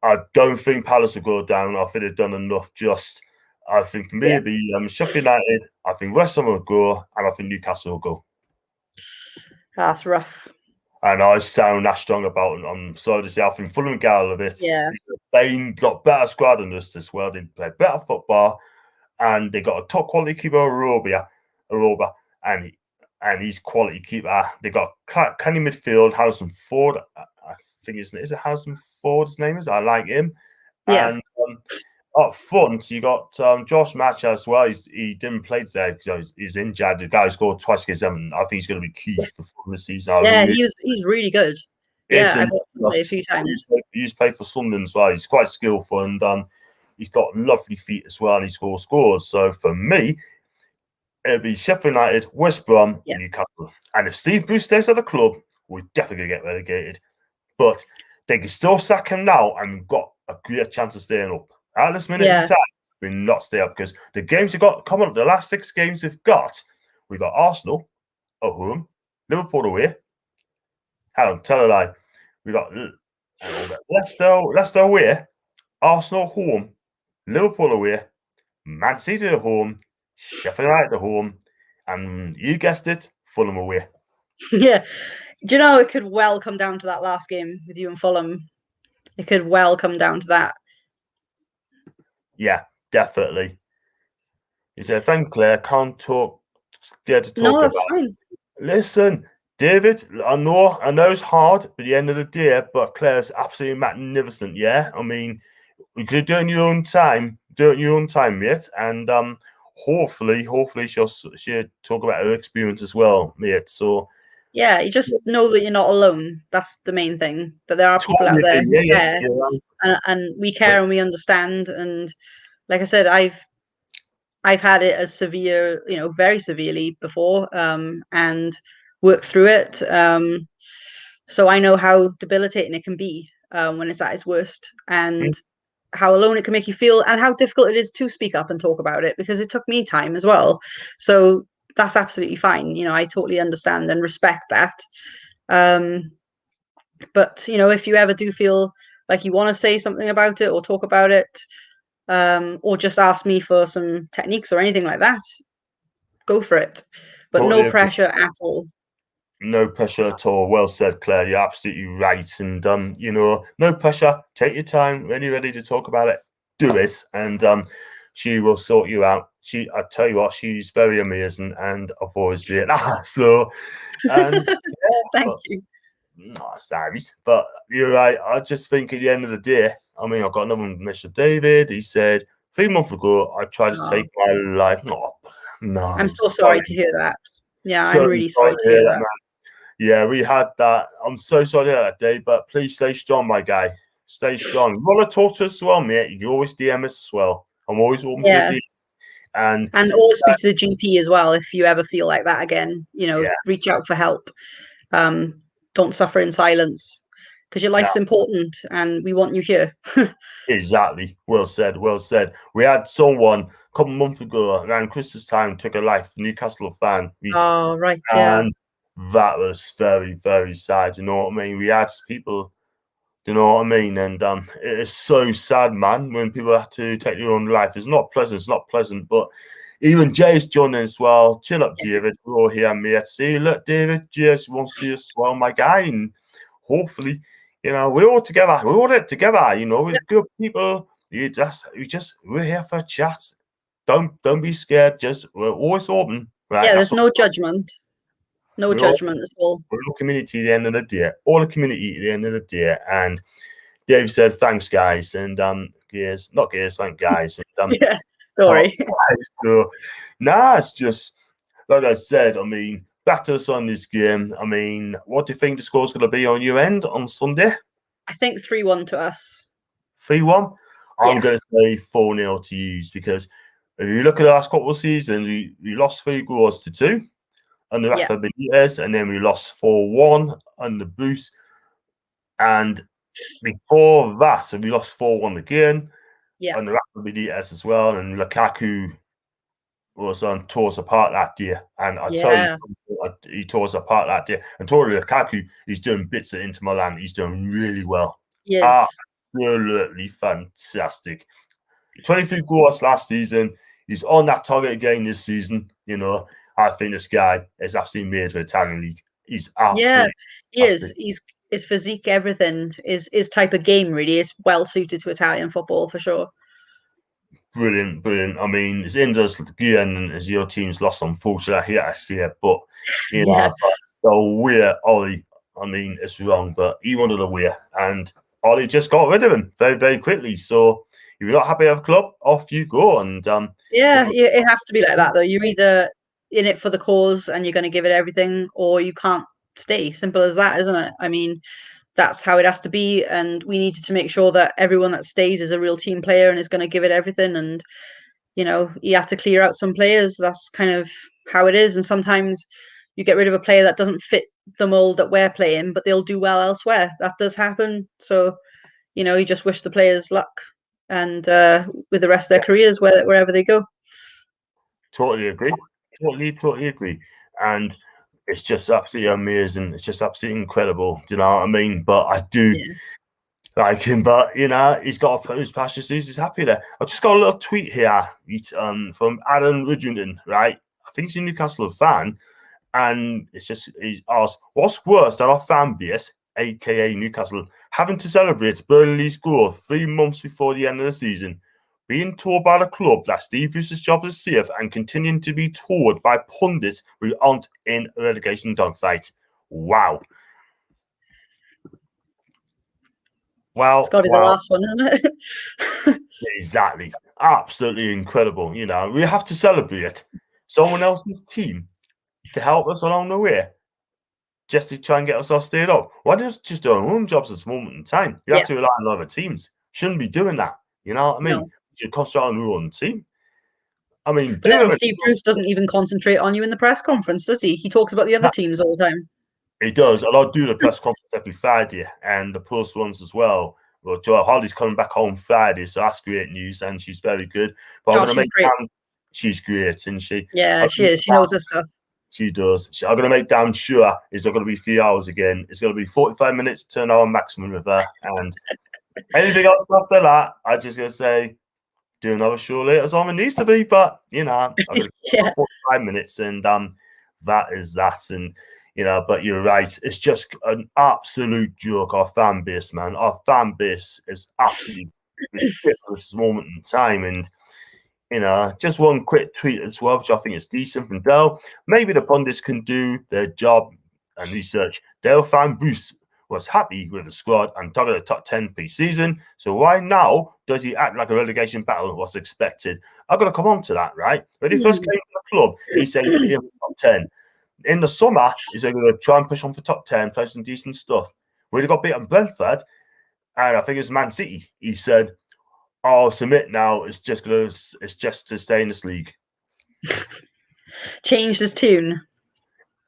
I don't think Palace will go down. I think they've done enough. I think for me, it'd be Sheffield United. I think West Ham will go, and I think Newcastle will go. That's rough. And I sound that strong about it. I'm sorry to say, I think Fulham get out of it. Yeah. They got better squad than us as well. They play better football, and they got a top quality keeper, Aroba, and he's quality keeper. They got canny midfield, Harrison Ford. I think is it Harrison Ford? His name is. I like him. Yeah. And up front, you got Josh Match as well. He didn't play today because he's injured. The guy scored twice against them. I think he's going to be key for the season. He's really good. Yeah, I've watched him play a few times. He's played for Sunderland as well. He's quite skillful and he's got lovely feet as well. And he scores. So for me, it'll be Sheffield United, West Brom, Newcastle. And if Steve Bruce stays at the club, we're definitely going to get relegated. But they can still sack him now and we've got a great chance of staying up. At this minute in time, we're not stay up because the games we've got coming up, the last 6 games we've got Arsenal at home, Liverpool away. Hang on, tell a lie. We got Leicester away, Arsenal home, Liverpool away, Man City at home, Sheffield United at home, and you guessed it, Fulham away. Yeah. Do you know it could well come down to that last game with you and Fulham? It could well come down to that. Yeah, definitely. He said, thank Claire, can't talk. Get to talk no, that's about. Fine. Listen, David, I know it's hard at the end of the day, but Claire's absolutely magnificent. Yeah, I mean, you could do it in your own time. Do it in your own time, mate. And hopefully she'll talk about her experience as well, mate. So yeah, you just know that you're not alone. That's the main thing. That there are people out there who care, and we care and we understand. And like I said, I've had it as severe, very severely before, and worked through it. So I know how debilitating it can be when it's at its worst, and how alone it can make you feel, and how difficult it is to speak up and talk about it, because it took me time as well. So that's absolutely fine. I totally understand and respect that. But if you ever do feel like you want to say something about it or talk about it, or just ask me for some techniques or anything like that, go for it. But Totally no agree. pressure at all. No pressure at all. Well said, Claire. You're absolutely right. And no pressure. Take your time. When you're ready to talk about it, do it. And she will sort you out. I tell you what, she's very amazing, and I've always been. So, and yeah, Thank you. sorry, but you're right. I just think at the end of the day, I mean, I've got another one from Mr. David. He said 3 months ago, I tried to Oh, take my life. I'm No, so sorry to hear that. Yeah, I'm so really sorry sorry to to hear hear that, that. man. Yeah, we had that. I'm so sorry to hear that, Dave, but please stay strong, my guy. Stay strong. You want to talk to us as well, mate? You can always DM us as well. I'm always open to a Yeah. DM. And And always speak to the GP as well if you ever feel like that again. yeah, Reach out for help. Don't suffer in silence because your no, life's important and we want you here. exactly. Well said. Well said. We had someone a couple of months ago around Christmas time took a life, Newcastle fan, Oh, right. Yeah. and that was very, very sad. You know what I mean? We had people. You know what I mean? And it is so sad, man, when people have to take their own life. It's not pleasant. It's not pleasant. But even Jay's joining as well. Chill up, Yeah. David. We're all here, mate. See, look, David, Jay wants to see us as well, my guy. And hopefully, we're all together. We're all it together. We're good people. We're here for a chat. Don't be scared. We're always open, right? Yeah, That's there's what no judgment. No we're all. judgment at all. We're all community at the end of the day. All a community at the end of the day. And Dave said, "Thanks, guys," and gears, not gears, thank guys. And Yeah. top Sorry. guys. So, it's just like I said. I mean, back to the Sunday's game. I mean, what do you think the score's going to be on your end on Sunday? I think 3-1 to us. 3-1. I'm Yeah. going to say 4-0 to you because if you look at the last couple of seasons, we lost 3 goals to 2 under Yeah. Rafa Benitez, and then we lost 4-1 under Boost. And before that, we lost 4-1 again. Yeah. And the Rafa Benitez as well. And Lukaku was tore us apart that day. And I tell you, Yeah. he tore us apart that day. And Tori Lukaku, he's doing bits at Inter Milan. He's doing really well. He is. Absolutely fantastic. 23 goals last season. He's on that target again this season. I think this guy is absolutely made for the Italian league. He's absolutely he fantastic. is. His physique, everything is type of game really is well suited to Italian football for sure. Brilliant, brilliant. I mean, it's Inter's again as your team's lost, unfortunately. I hate to see it, but the way Ollie, I mean, it's wrong, but he wanted a way, and Ollie just got rid of him very, very quickly. So if you're not happy with the club, off you go. And it has to be like that though. You're either in it for the cause and you're going to give it everything, or you can't stay. Simple as that, isn't it? I mean, that's how it has to be, and we needed to make sure that everyone that stays is a real team player and is going to give it everything. And you have to clear out some players. That's kind of how it is. And sometimes you get rid of a player that doesn't fit the mold that we're playing, but they'll do well elsewhere. That does happen. So you just wish the players luck and with the rest of their careers wherever they go. Totally agree. Totally agree. And it's just absolutely amazing. It's just absolutely incredible. Do you know what I mean? But I do like him. But he's got to put his pastures. He's happy there. I've just got a little tweet here from Adam Ridgington, right? I think he's a Newcastle fan. And he's asked, what's worse than our fan base, aka Newcastle, having to celebrate Burnley's goal 3 months before the end of the season? Being told by the club that Steve Bruce's job is safe and continuing to be told by pundits who aren't in a relegation dogfight. Wow. Well, it's got to be the last one, isn't it? Exactly. Absolutely incredible. We have to celebrate someone else's team to help us along the way, just to try and get us all stayed up. Why don't we just do our own jobs at this moment in time? You have to rely on other teams. Shouldn't be doing that. You know what I mean? No. You should concentrate on your own team. I mean, but then Steve Bruce doesn't even concentrate on you in the press conference, does he? He talks about the other teams all the time. He does. And I'll do the press conference every Friday and the post ones as well. Well, Joe Holly's coming back home Friday, so that's great news, and she's very good. But I'm going to make she's great, isn't she? Yeah, she is. She knows her stuff. She does. I'm going to make damn sure it's not going to be 3 hours again. It's going to be 45 minutes, turn hour maximum with her. And anything else after that, I'm just going to say do another show later as on it needs to be. But you know, I'm gonna Yeah. 45 minutes, and that is that. And you know, but you're right. It's just an absolute joke. Our fan base, man. Our fan base is absolutely ridiculous at this moment in time. And you know, just one quick tweet as well, which I think is decent from Dale. Maybe the pundits can do their job and research. Dale fan Bruce was happy with the squad and targeted the top 10 pre-season. So why now does he act like a relegation battle was expected? I'm going to come on to that, right? When he first came to the club, he said he top 10. In the summer, he's going to try and push on for top 10, play some decent stuff. When he got beat at Brentford, and I think it's Man City, he said, I'll submit now. It's just to stay in this league. Changed his tune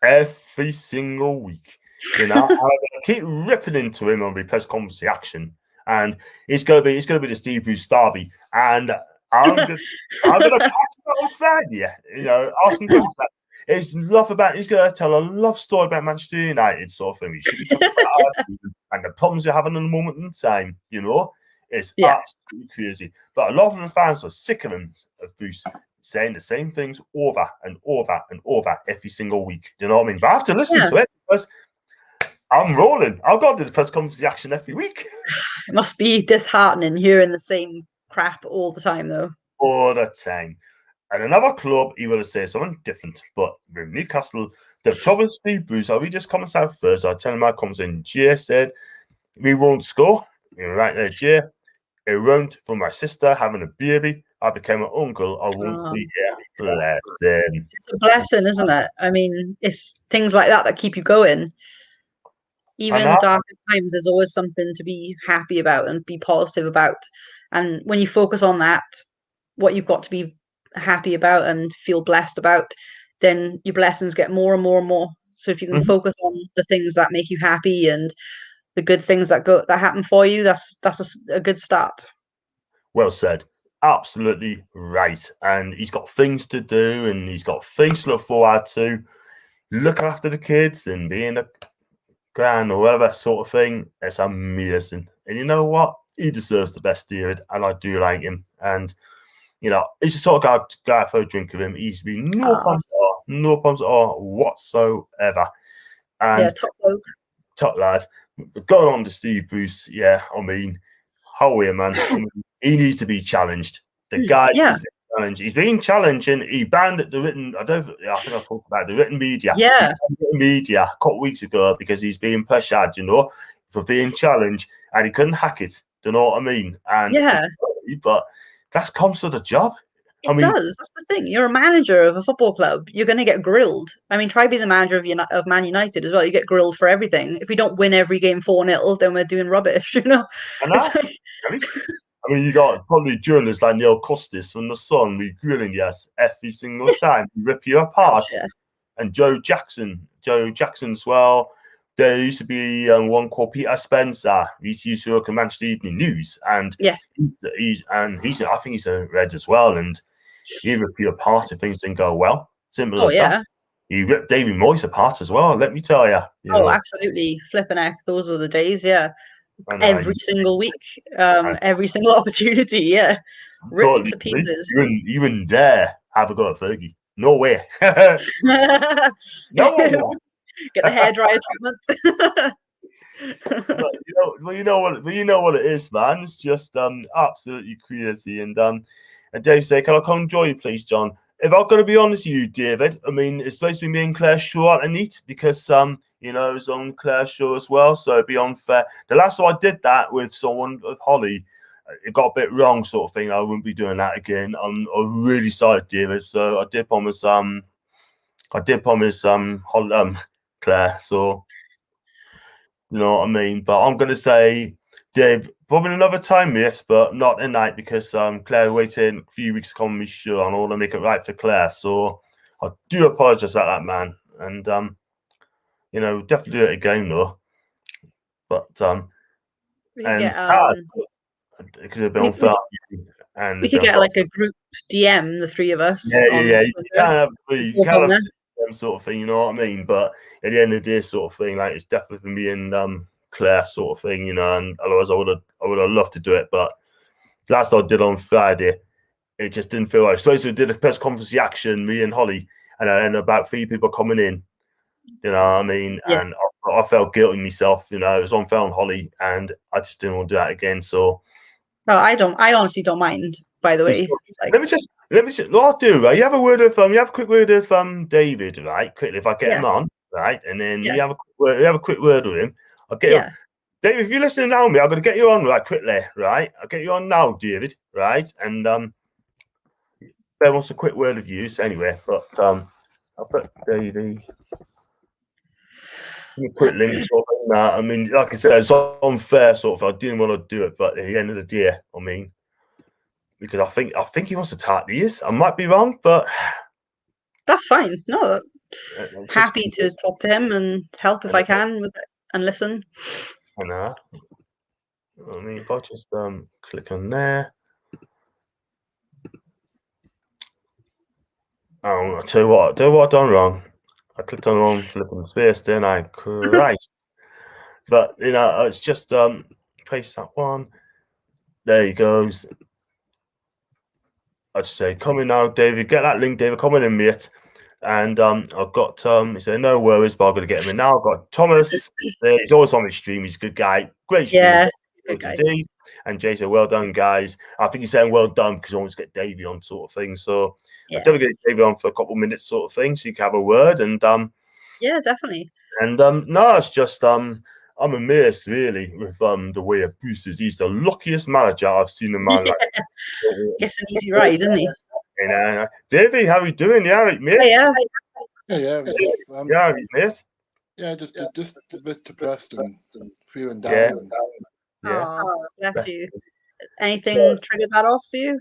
Every single week. You know, I'm gonna keep ripping into him on the press conference reaction, and it's gonna be the Steve Bruce Derby, and I'm gonna catch him on Friday. You know, asking questions about his love about. He's gonna tell a love story about Manchester United sort of thing. We should be talking about and the problems you're having in the moment in time. You know, it's absolutely crazy. But a lot of the fans are sick of him, of Bruce, saying the same things over and over and over every single week. Do you know what I mean? But I have to listen to it because I'm rolling. I've got to do the press conference reaction every week. It must be disheartening hearing the same crap all the time, though. All the time. And another club, he would have said something different. But with Newcastle, the trouble with Steve Bruce, we just comments out first. I tell him my comments in. Jay said, we won't score. You're right there, Jay. It won't for my sister having a baby. I became an uncle. I won't be here. Blessing. It's a blessing, isn't it? I mean, it's things like that keep you going. Even in the darkest times, there's always something to be happy about and be positive about. And when you focus on that, what you've got to be happy about and feel blessed about, then your blessings get more and more and more. So if you can focus on the things that make you happy and the good things that happen for you, that's a good start. Well said. Absolutely right. And he's got things to do and he's got things to look forward to. Looking after the kids and being a grand or whatever sort of thing. It's amazing. And you know what? He deserves the best, David, and I do like him. And you know, he's the sort of guy for a drink of him. He's been no problems at all whatsoever. And top lad. Going on to Steve Bruce, I mean, holy man, he needs to be challenged. The guy needs to be challenged. He's being challenged and he banned the written. I think I talked about the written media. Yeah, the media a couple of weeks ago because he's being pressured, you know, for being challenged, and he couldn't hack it. Do you know what I mean? And but that comes to the job. It does. That's the thing. You're a manager of a football club. You're going to get grilled. I mean, try be the manager of Man United as well. You get grilled for everything. If we don't win every game 4-0, then we're doing rubbish, you know? I mean, you got probably journalists like Neil Costis from The Sun. We grilling every single time. We rip you apart. And Joe Jackson as well. There used to be one called Peter Spencer. He used to work in Manchester Evening News, and he's I think he's a Red as well. And he ripped you apart if things didn't go well. Simple as that. He ripped David Moyes apart as well. Let me tell you. Absolutely, flipping heck, those were the days. Every single week, every single opportunity. Ripped to pieces. You wouldn't dare have a go at Fergie. No way. No. Get the hairdryer treatment. But you know what it is, man. It's just absolutely crazy. And Dave say, can I come join you, please, John? If I'm going to be honest with you, David, I mean, it's supposed to be me and Claire Shaw and Neat because you know, it's on Claire's show as well, so it'd be unfair. The last time I did that with someone, with Holly, it got a bit wrong, sort of thing. I wouldn't be doing that again. I'm really sorry, David. So I did promise Claire. So you know what I mean. But I'm gonna say, Dave, probably another time, mate, but not tonight because Claire waited a few weeks to come on my show, and I want to make it right for Claire. So I do apologise about that, man. And you know, definitely do it again though. But because it'd be unfair. And we could get like a group DM, the three of us. Yeah. You can't have them sort of thing, you know what I mean? But at the end of the day, sort of thing, like it's definitely for me and Claire sort of thing, you know. And otherwise, I would have loved to do it, but last I did on Friday, it just didn't feel right. So we did a press conference reaction, me and Holly, and then about 3 people coming in. You know what I mean? Yeah. And I felt guilty myself. You know, it was unfair on Holly, and I just didn't want to do that again. So No, I don't. I honestly don't mind. By the way, like, let me just. What I'll do, right? You have a word of you have a quick word of David, right? Quickly, if I get him on, right, and then Yeah. you have a quick word. You have a quick word with him. I'll get you. David, if you're listening now, me, I'm going to get you on right quickly, right? I'll get you on now, David, right? And Ben wants a quick word of use anyway, but I'll put Davey. Quick link sort of thing. I mean, like I said, it's unfair sort of. I didn't want to do it, but at the end of the day, I mean, because I think he wants to tap these. I might be wrong, but that's fine. No, happy just, to talk to him and help if I can with it and listen. I know. I mean, if I just click on there. Oh, I'll tell you what I've done wrong. I clicked on the wrong flipping space, didn't I? Christ. But you know, it's just paste that one. There he goes. I just say, come in now, David. Get that link, David. Come in, mate. And I've got he said, no worries, but I'm gonna get him in now. I've got Thomas. He's always on the stream. He's a good guy. Great stream. Yeah, good guy. Indeed. And Jay said, well done, guys. I think he's saying well done because I always get Davey on sort of thing. So I'll definitely get Davey on for a couple of minutes sort of thing, so you can have a word. And yeah, definitally. And no, it's just I'm amazed really with the way of Boosters. He's the luckiest manager I've seen in my life. Gets an easy ride, doesn't he? Davey, how are you doing? Yeah, mate. Yeah. Mate. Yeah, just a bit depressed and feeling down. Yeah. Oh, bless you. Anything triggered that off for you?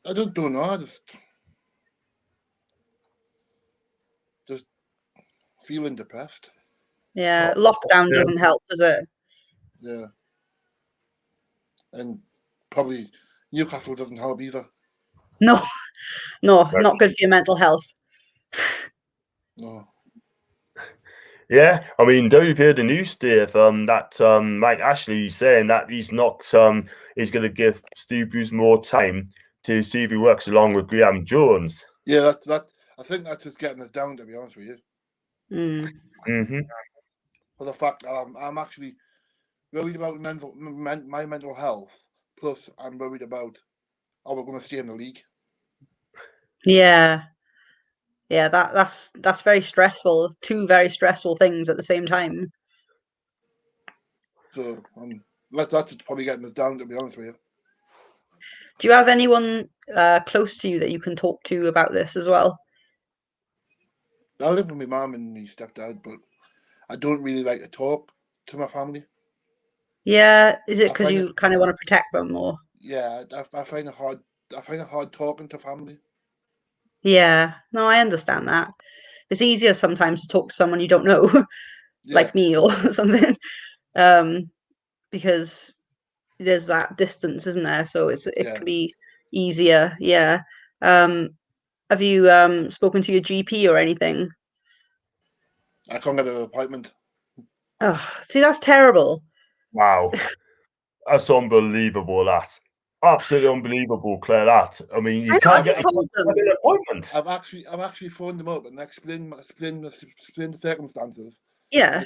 I don't know. I just feeling depressed. Yeah, lockdown doesn't help, does it? Yeah. And probably Newcastle doesn't help either. No, not good for your mental health. No. Yeah, I mean, don't you hear the news, Steve? That Mike Ashley saying that he's not is going to give Steve Bruce more time to see if he works along with Graham Jones. Yeah, that I think that's just getting us down, to be honest with you. Mm-hmm. For the fact I'm actually worried about my mental health. Plus, I'm worried about we're going to stay in the league. Yeah, that's very stressful. Two very stressful things at the same time. So that's probably getting us down, to be honest with you. Do you have anyone close to you that you can talk to about this as well? I live with my mum and my stepdad, but I don't really like to talk to my family. Yeah, is it because you kind of want to protect them, or? Yeah, I find it hard. I find it hard talking to family. Yeah, no, I understand that. It's easier sometimes to talk to someone you don't know, like me or something, because there's that distance, isn't there? So it can be easier. Yeah. Have you spoken to your GP or anything? I can't get an appointment. Oh, see, that's terrible. Wow, that's unbelievable. That absolutely unbelievable, Claire. That I mean, you can't get an appointment. I've actually phoned them up and explained the circumstances. Yeah.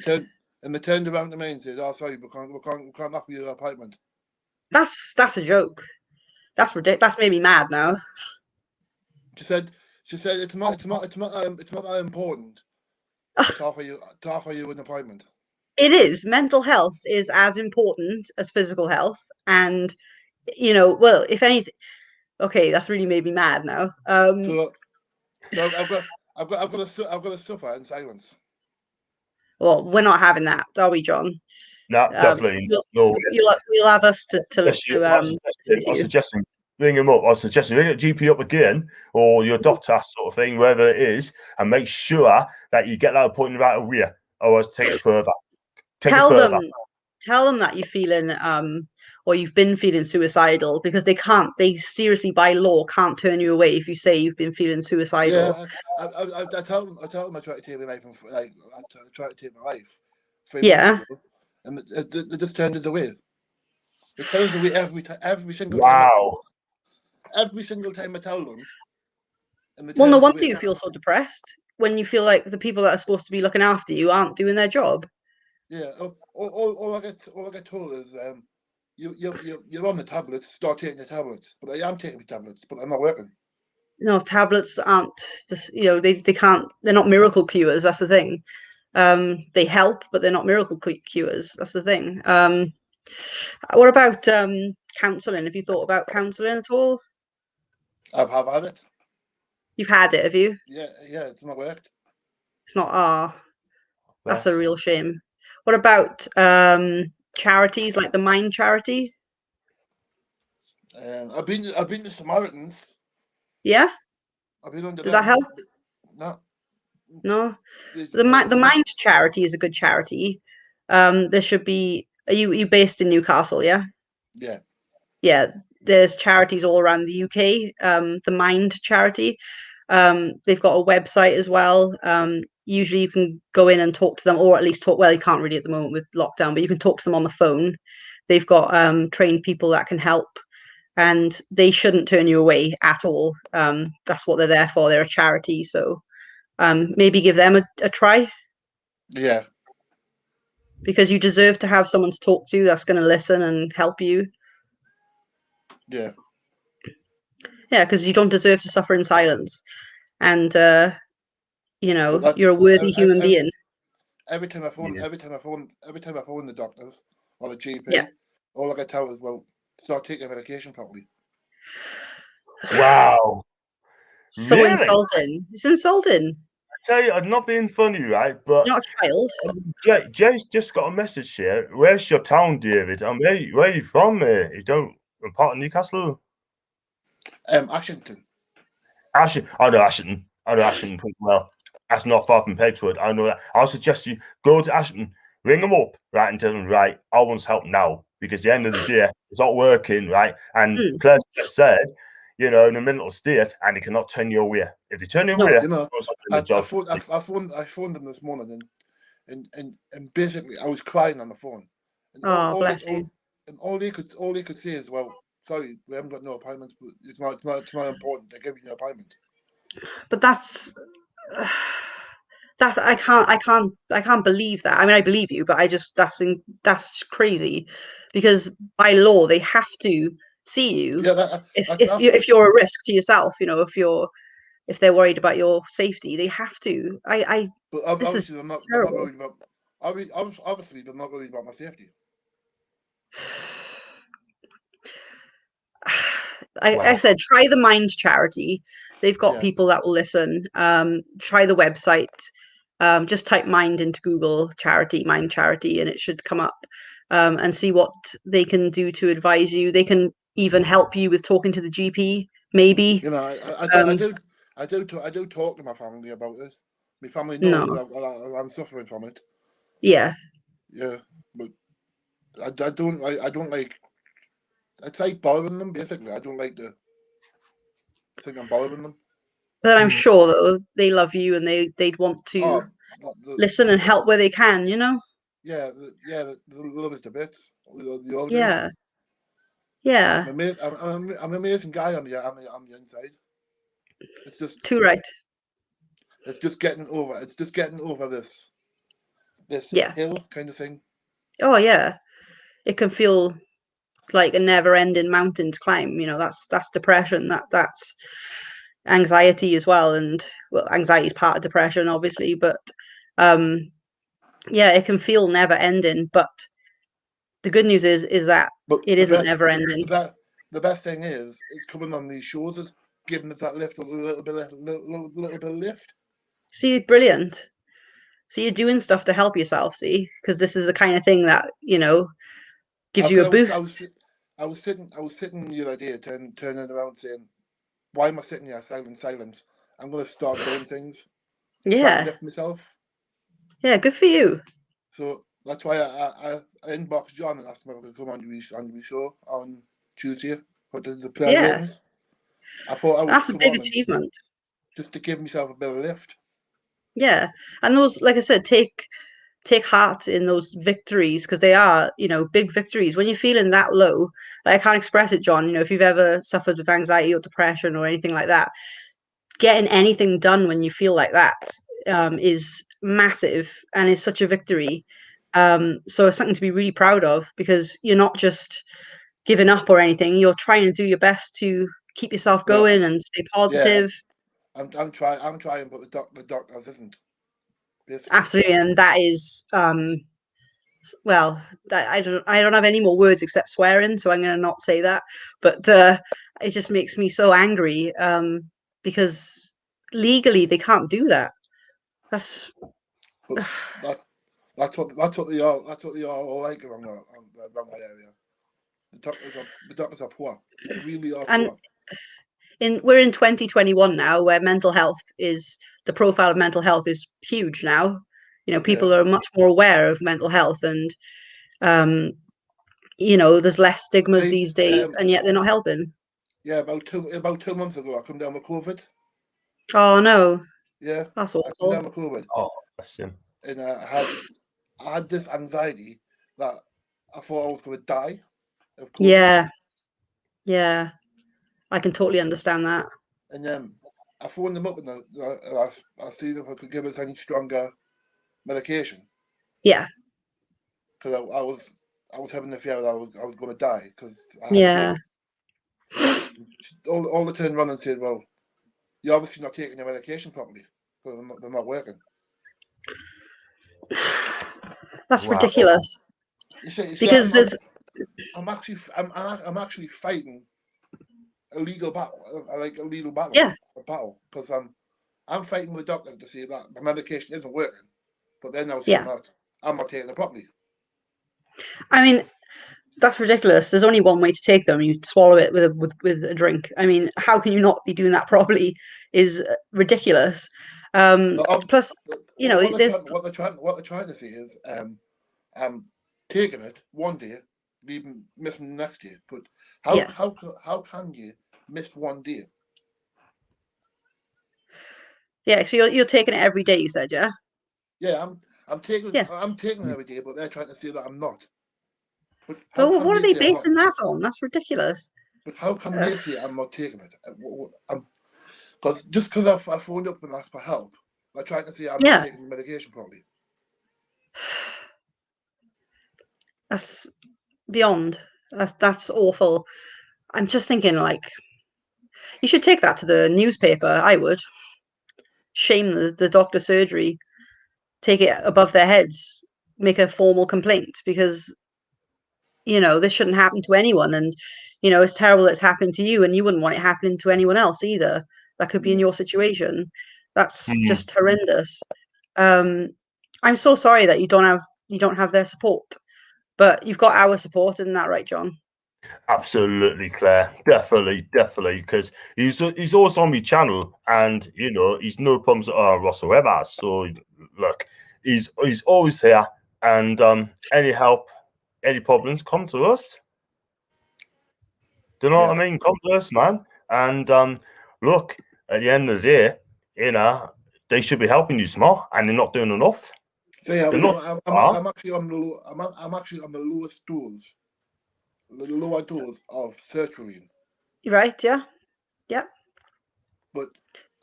And they turned around to me and said, "Oh, sorry, we can't offer you an appointment." That's a joke. That's ridiculous. That's made me mad now. She said it's not that important to offer you an appointment. It is. Mental health is as important as physical health, and well, if anything, okay, that's really made me mad now. So I've got to suffer in silence. Well, we're not having that, are we, John? No, definitely no. You'll have us to I suggest ring him up. I suggest ring a GP up again or your doctor sort of thing, wherever it is, and make sure that you get that appointment right away. Otherwise, take it further. Tell them that you're feeling or you've been feeling suicidal, because they seriously by law can't turn you away if you say you've been feeling suicidal. Yeah, I tell them I try to take my life, I try to take my life 3 Yeah. months ago, and they just turned it away. It tells away every single time. Wow. Every single time I tell them. And they Well, no tells wonder away. you feel so depressed when you feel like the people that are supposed to be looking after you aren't doing their job. Yeah. All I get told is you're on the tablets. Start taking the tablets. But I am taking the tablets, but I'm not working. No, tablets aren't just, they can't, they're not miracle cures. That's the thing. They help, but they're not miracle cures. That's the thing. What about counselling? Have you thought about counselling at all? I've had it. You've had it, have you? Yeah, it's not worked. It's not. That's a Yes. real shame. What about charities like the Mind charity? I've been to Samaritans. Yeah? I've been under Did that them. help? No. No? The Mind charity is a good charity. There should be. Are you based in Newcastle? Yeah. Yeah. Yeah. There's charities all around the UK. The Mind charity. They've got a website as well. Usually you can go in and talk to them, or at least talk. Well, you can't really at the moment with lockdown, but you can talk to them on the phone. They've got trained people that can help, and they shouldn't turn you away at all. That's what they're there for. They're a charity, so maybe give them a try, Yeah. because you deserve to have someone to talk to that's going to listen and help you. Yeah. Yeah, because you don't deserve to suffer in silence, and But you're a worthy human being. every time I phone Yes. the doctors or the GP, Yeah. all I get told is, well, start taking medication properly. Wow. So Really? insulting. It's insulting. I tell you, I'm not being funny, right? But You're not a child. Jay's just got a message here. Where's your town, David? And where are you from, mate? You don't part of Newcastle? Ashington. Ashton. I know Ashton. Pretty well. That's not far from Pegswood. I know that. I'll suggest you go to Ashton, ring them up, right, and tell them, right, I want help now, because at the end of the day, it's not working, right? And Claire just said, in a mental state, and they cannot turn you away. If they turn you away, I phoned them this morning, and basically I was crying on the phone. And Bless you. all they could say is, well, sorry, we haven't got no appointments, but it's not important. They give you an appointment. But that's I can't believe that. I mean, I believe you, but that's crazy, because by law they have to see you if you're a risk to yourself. If they're worried about your safety, they have to. But obviously they're not worried about. Obviously they're not worried about my safety. I said, try the Mind charity. They've got people that will listen. Try the website. Just type Mind into Google, Mind charity, and it should come up. And see what they can do to advise you. They can even help you with talking to the GP, maybe. I do talk to my family about it. My family knows that I'm suffering from it. Yeah. Yeah, but I don't like. It's like bothering them, basically. I don't like to think I'm bothering them. But I'm sure that they love you, and they'd want to listen and help where they can. Yeah, the love is the bits. The older. Yeah. Yeah. I'm an amazing guy on the inside. It's just too right. It's just getting over. It's just getting over this hill kind of thing. Oh yeah, it can feel like a never-ending mountain to climb. That's depression. That's anxiety as well, and anxiety is part of depression, obviously. But it can feel never-ending. But the good news is that it isn't never-ending. The best thing is coming on these shows is giving us that lift, a little bit of lift. See, brilliant. So you're doing stuff to help yourself, see, because this is the kind of thing that gives you a boost. I was sitting the other day, turning around saying, "Why am I sitting here in silence? I'm going to start doing things." Yeah. So I can lift myself. Yeah, good for you. So that's why I inboxed John and asked him if I could come on your show on Tuesday for the prayer ratings. I thought I would. That's a big achievement. Just to give myself a bit of a lift. Yeah, and those, like I said, take take heart in those victories, because they are, big victories. When you're feeling that low, like, I can't express it, John. If you've ever suffered with anxiety or depression or anything like that, getting anything done when you feel like that is massive and is such a victory. So it's something to be really proud of, because you're not just giving up or anything. You're trying to do your best to keep yourself going and stay positive. I'm trying, but the doctor isn't. Basically. Absolutely, and that is well, I don't have any more words except swearing, so I'm going to not say that. But it just makes me so angry, because legally they can't do that. That's that's what they are all like around my area. The doctors are poor. They really are poor. We're in 2021 now, where the profile of mental health is huge now. People are much more aware of mental health, and there's less stigmas these days, and yet they're not helping. Yeah, about 2 months ago, I come down with COVID. Oh no! Yeah, that's awful. I come down with COVID. Oh, bless him. And I had this anxiety that I thought I was going to die of COVID. Yeah, I can totally understand that. And then I phoned them up and I see if I could give us any stronger medication. Yeah. Because I was having the fear that I was going to die because I had COVID. All the turned around and said, "Well, you're obviously not taking your medication properly because they're not working." That's ridiculous. You see, because I'm actually fighting a legal battle, Yeah. a battle, because I'm fighting with the doctor to see that the medication isn't working, but they're now saying that I'm not taking it properly. I mean, that's ridiculous. There's only one way to take them. You swallow it with a drink. I mean, how can you not be doing that properly? Is ridiculous. Plus, what they're trying to say is, I'm taking it one day, leaving missing the next day. But how can you miss one day? Yeah, so you're taking it every day. You said, yeah. Yeah, I'm taking it every day, but they're trying to say that I'm not. But so what are they basing that on? That's ridiculous. But how can they say I'm not taking it? Because I phoned up and asked for help, they're trying to say I'm not taking the medication properly. That's beyond. That's awful. I'm just thinking, like, you should take that to the newspaper. I would shame the doctor surgery, take it above their heads, make a formal complaint, because this shouldn't happen to anyone, and it's terrible that it's happened to you, and you wouldn't want it happening to anyone else either that could be in your situation. That's just horrendous. I'm so sorry that you don't have their support, but you've got our support. Isn't that right, John? Absolutely, Claire. Definitely, because he's also on my channel, and he's no problems whatsoever. So look, he's always here, and any help, any problems, come to us. Do you know what I mean? Come to us, man. And look, at the end of the day, they should be helping you more, and they're not doing enough. So yeah, I'm actually on the lowest dose. The lower dose of sertraline. Right, yeah. But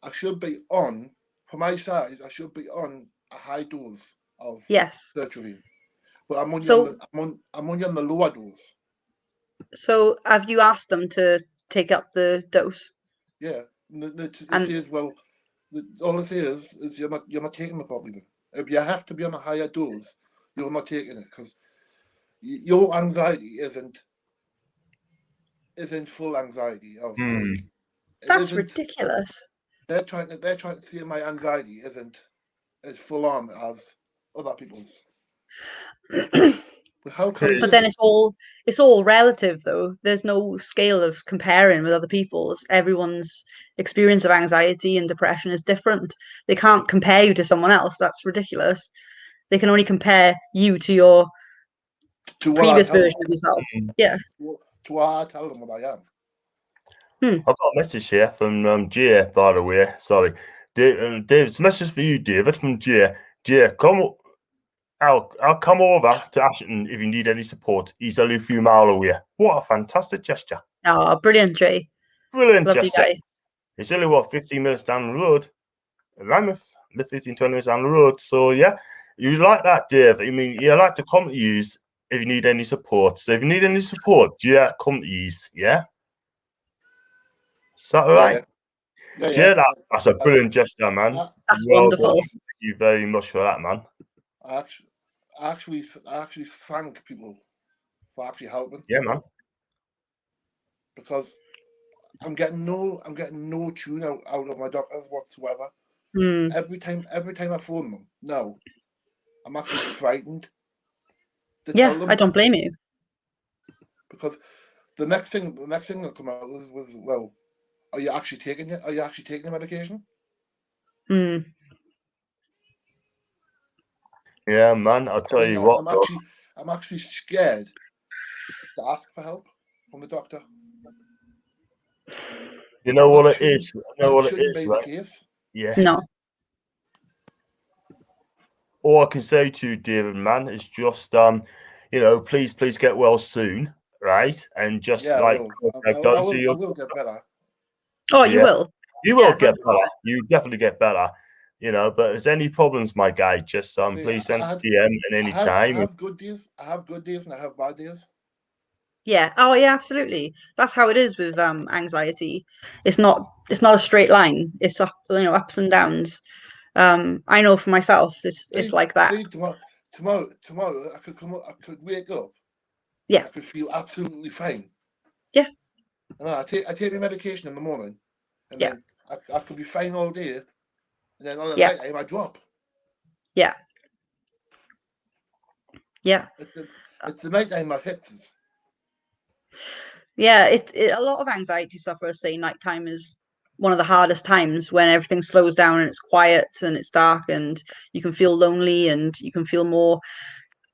I should be on, for my size, I should be on a high dose of sertraline. But I'm only on the lower dose. So have you asked them to take up the dose? Yeah. It says, well, all it says is you're not taking it properly. If you have to be on a higher dose, you're not taking it, because your anxiety isn't full anxiety of like. That's ridiculous. They're trying to say my anxiety isn't as full on as other people's. But then it's all relative, though. There's no scale of comparing with other people's. Everyone's experience of anxiety and depression is different. They can't compare you to someone else. That's ridiculous. They can only compare you to your previous version of yourself. Yeah. To what I tell them what I am. I've got a message here from Jay, by the way. Sorry. David's message for you, David, from Jay. Jay, come I'll come over to Ashton if you need any support. He's only a few miles away. What a fantastic gesture. Oh, brilliant, Jay. Brilliant Lovely gesture. guy. It's only, 15 minutes down the road. Lambeth, 15, 20 minutes down the road. So, yeah, you like that, Dave. I mean, you like to come to use if you need any support. So if you need any support, yeah, come to use, yeah? Is that all right? Yeah. That's a brilliant gesture, man. That's wonderful. Thank you very much for that, man. I actually thank people for actually helping. Yeah, man. Because I'm getting no tune out of my doctors whatsoever. Every time I phone them, no, I'm actually frightened to tell them. I don't blame you. Because the next thing that come out was well, are you actually taking it? Are you actually taking the medication? Yeah, man. I'll tell you what. I'm actually scared to ask for help from the doctor. You know what it is. You know what it is, right? Yeah. No. All I can say to you, David, man, is just please get well soon, right? And just I will get better. Oh, you will. You will get better. You definitely get better. But if there's any problems, my guy, just please send a DM at any time. I have good days and I have bad days. Yeah. Oh, yeah, absolutely. That's how it is with anxiety. It's not a straight line. It's ups and downs. I know for myself, it's like that. See, tomorrow I could wake up. Yeah. I could feel absolutely fine. Yeah. And I take my medication in the morning, and then I could be fine all day, and then on the night time I drop. Yeah. Yeah. It's the night time that hits us. Yeah, a lot of anxiety sufferers say nighttime is one of the hardest times, when everything slows down and it's quiet and it's dark and you can feel lonely and you can feel more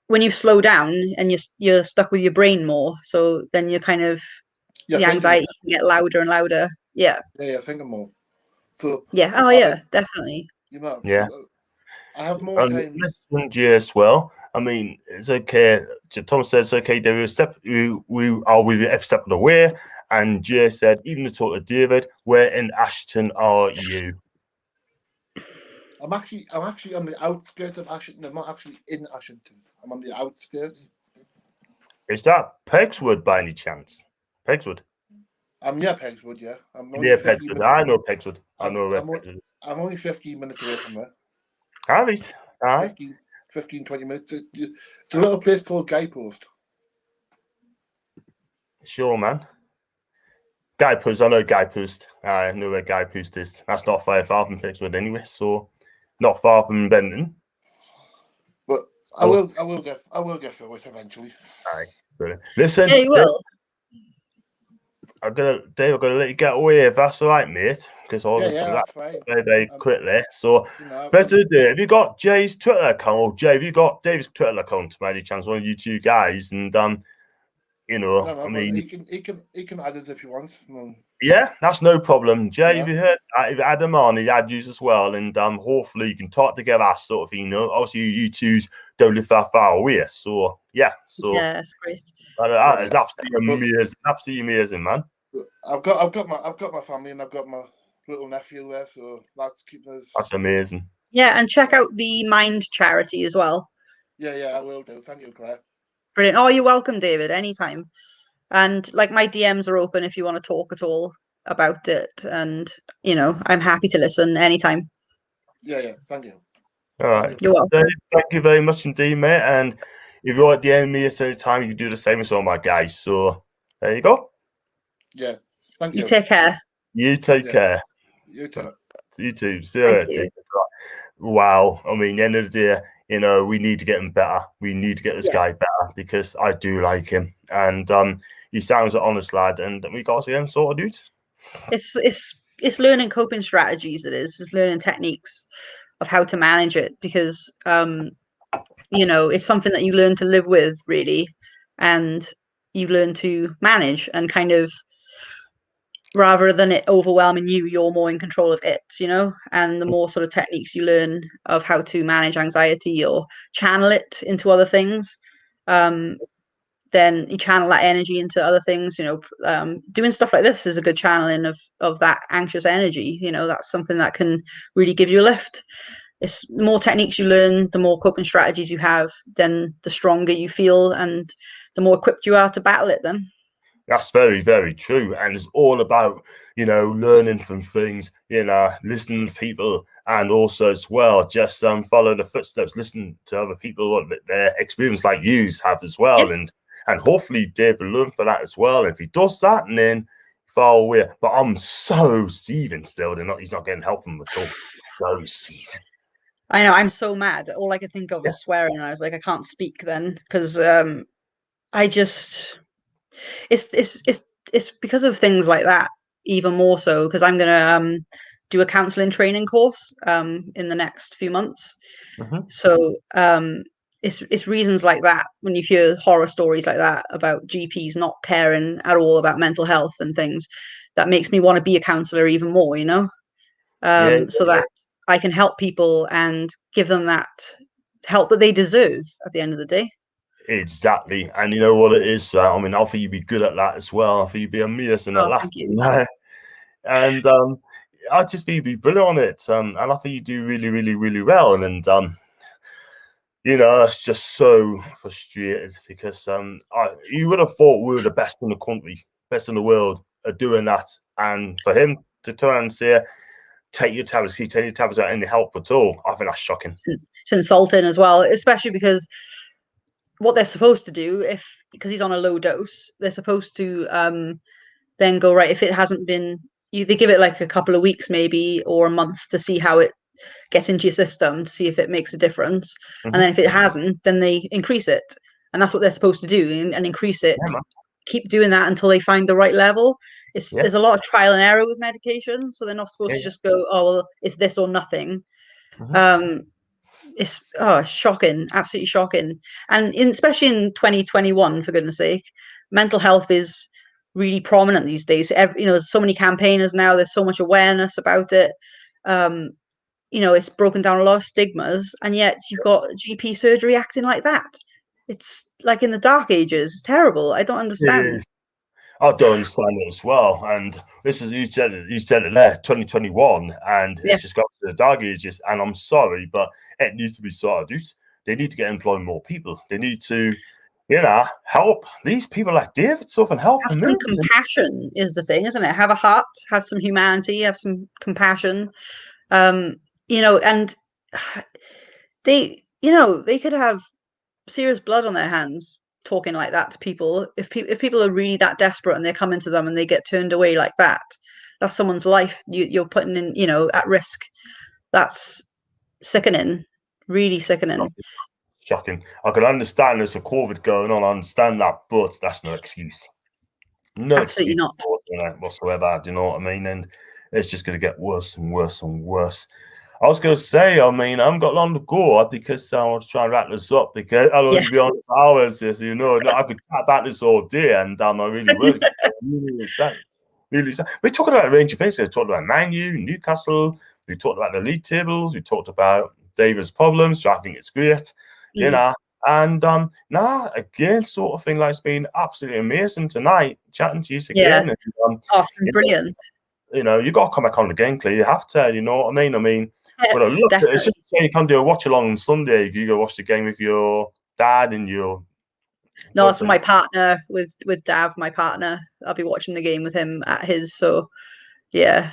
when you slow down and you're stuck with your brain more. So then you're kind of the anxiety can get louder and louder. Yeah. Yeah, thinking more. So yeah. Oh yeah, definitely. Yeah. I have more time. As well. I mean, it's okay. Tom says it's okay. There is we are a step away, and Jay said, even to talk to David, where in Ashton are you? I'm actually on the outskirts of Ashton. I'm not actually in Ashton. I'm on the outskirts. Is that Pegswood by any chance? Pegswood. I'm near Pegswood. Yeah, I'm near Pegswood. I know Pegswood. I know where Pegswood is. I'm only 15 minutes away from there. All right. 15, 20 minutes. It's a little place called Guidepost. Sure, man. Guidepost. I know Guidepost. I know where Guidepost is. That's not far from Pegswood anyway, so not far from Benton. But I will get through it eventually. All right, brilliant. Listen, yeah, you will. Dave, I'm gonna let you get away if that's all right, mate. Because I'll that's fine. Very quickly. So, best of the day. Have you got Jay's Twitter account? Or Jay, have you got Dave's Twitter account by any chance? One of you two guys, and I mean, he can add it if he wants. Yeah, that's no problem. Jay, if you heard, if you add him on, he add you as well, and hopefully you can talk together, sort of. Obviously you twos don't live that far away, so yeah, that's great. That is absolutely amazing, man. I've got my family and I've got my little nephew there, so that's keeping us. That's amazing. Yeah, and check out the Mind charity as well. Yeah, I will do. Thank you, Claire. Brilliant. Oh, you're welcome, David. Anytime. And my DMs are open if you want to talk at all about it, and I'm happy to listen anytime. Yeah. Thank you. All right. You're welcome. Thank you very much indeed, mate. And if you want to DM me at any time, you can do the same as all my guys. So there you go. Yeah. Thank you. You take care. You take care. You too. You too. See you later. Wow. I mean, at the end of the day, we need to get him better. We need to get this guy better because I do like him. And he sounds an honest lad, and we got to see him sort of dude. It's learning coping strategies. It's learning techniques of how to manage it, because it's something that you learn to live with, really, and you learn to manage and kind of rather than it overwhelming you, you're more in control of it, you know. And the more sort of techniques you learn of how to manage anxiety or channel it into other things, then you channel that energy into other things, you know. Doing stuff like this is a good channeling of that anxious energy, you know. That's something that can really give you a lift. It's the more techniques you learn, the more coping strategies you have, then the stronger you feel and the more equipped you are to battle it then. That's very, very true. And it's all about, you know, learning from things, you know, listening to people, and also as well, just follow the footsteps, listen to other people, what their experience like you have as well. Yeah. And hopefully Dave will learn for that as well. If he does that, and then far away. But I'm so seething still. He's not getting help from him at all. So seething. I know, I'm so mad. All I could think of was swearing, and I was like, I can't speak then, because I just it's because of things like that, even more so, because I'm gonna do a counselling training course in the next few months. So it's reasons like that, when you hear horror stories like that about GPs not caring at all about mental health and things, that makes me want to be a counsellor even more, you know. So that I can help people and give them that help that they deserve at the end of the day. Exactly. And you know what it is? I mean, I think you'd be good at that as well. I think you'd be amazing at that. And I just think you'd be brilliant on it. And I think you do really, really, really well. And you know, it's just so frustrated because you would have thought we were the best in the country, best in the world at doing that. And for him to turn and say, take your tablets without any help at all, I think that's shocking. It's insulting as well, especially because what they're supposed to do, because he's on a low dose, they're supposed to then go, right, if it hasn't been, they give it like a couple of weeks maybe, or a month, to see how it gets into your system, to see if it makes a difference. And then if it hasn't, then they increase it. And that's what they're supposed to do, and increase it. Keep doing that until they find the right level. There's a lot of trial and error with medication, so they're not supposed to just go, oh well, it's this or nothing. It's shocking, absolutely shocking. And especially in 2021, for goodness sake, mental health is really prominent these days. You know, there's so many campaigners now, there's so much awareness about it. You know, it's broken down a lot of stigmas, and yet you've got GP surgery acting like that. It's like in the dark ages. It's terrible. I don't understand. I don't understand it as well. And this is, you said it there, 2021, and it's just got to the dark ages. And I'm sorry, but it needs to be sorted. They need to get employing more people. They need to, you know, help these people like David stuff and help them. Have some compassion is the thing, isn't it? Have a heart, have some humanity, have some compassion. You know, and they could have serious blood on their hands talking like that to people. If people are really that desperate and they're coming to them and they get turned away like that, that's someone's life you're putting in, you know, at risk. That's sickening, really sickening. Shocking. I can understand there's a COVID going on, I understand that, but that's no excuse. No Absolutely excuse not whatsoever. Do you know what I mean? And it's just going to get worse and worse and worse. I was going to say, I mean, I haven't got long to go because I was trying to wrap this up, because I don't want to be on hours, as you know. I could chat about this all day, and I really would. Really sad. Really sad. We talked about a range of things. We talked about Man U, Newcastle. We talked about the league tables. We talked about David's problems, which I think it's great, you know. And again, sort of thing like, it's been absolutely amazing tonight chatting to you again. And, it's been brilliant. You know, you got to come back on again, Claire. You have to, you know what I mean? But look, it's just you can't do a watch along on Sunday. You go watch the game with your dad and your. No, it's with my partner, with Dav, my partner. I'll be watching the game with him at his. So, yeah.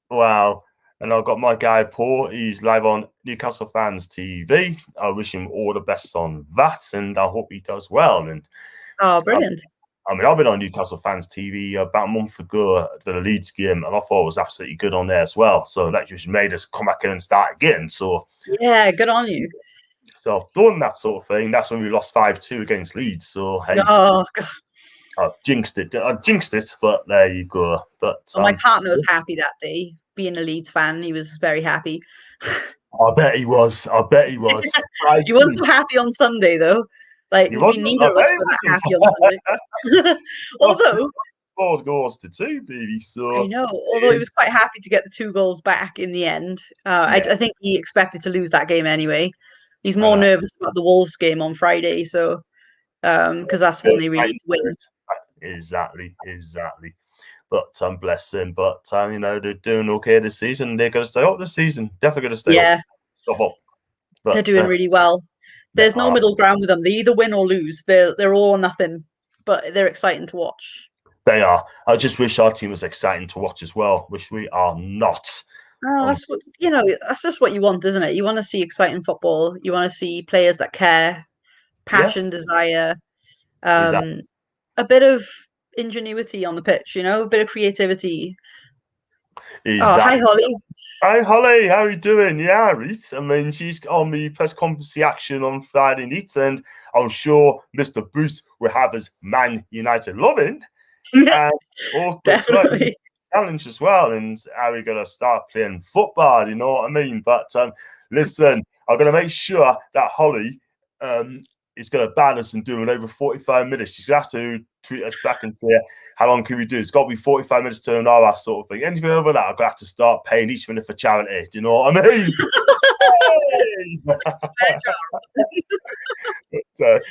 Wow. And I've got my guy Paul. He's live on Newcastle Fans TV. I wish him all the best on that, and I hope he does well. And brilliant. I mean, I've been on Newcastle Fans TV about a month ago for the Leeds game, and I thought it was absolutely good on there as well. So that just made us come back in and start again. So yeah, good on you. So I've done that sort of thing. That's when we lost 5-2 against Leeds. So hey, God. I jinxed it, but there you go. But my partner was happy that day. Being a Leeds fan, he was very happy. I bet he was. He wasn't so happy on Sunday, though. Like, neither of us were that happy on Sunday. Although, goals to 2, baby. So I know, although he was quite happy to get the 2 goals back in the end. I think he expected to lose that game anyway. He's more nervous about the Wolves game on Friday, so because that's when they really need to win. Exactly. But bless him. But you know, they're doing okay this season. They're going to stay up this season. Definitely going to stay up. Stop up. But, they're doing really well. There's no middle ground with them. They either win or lose. They're all or nothing. But they're exciting to watch. They are. I just wish our team was exciting to watch as well. Which we are not. Oh, that's what that's just what you want, isn't it? You want to see exciting football. You want to see players that care, passion, desire, Exactly. a bit of ingenuity on the pitch. A bit of creativity. Exactly. Oh, hi Holly. Hi Holly, how are you doing? Yeah, right. I mean, she's on the press conference action on Friday night, and I'm sure Mr. Bruce will have his Man United loving, and also definitely challenge as well. And how are we gonna start playing football? You know what I mean? But listen, I'm gonna make sure that Holly is going to ban us and do an over 45 minutes. She's going to have to tweet us back and say, how long can we do? It's got to be 45 minutes to an hour, sort of thing. Anything over that, I'm going to have to start paying each minute for charity. Do you know what I mean?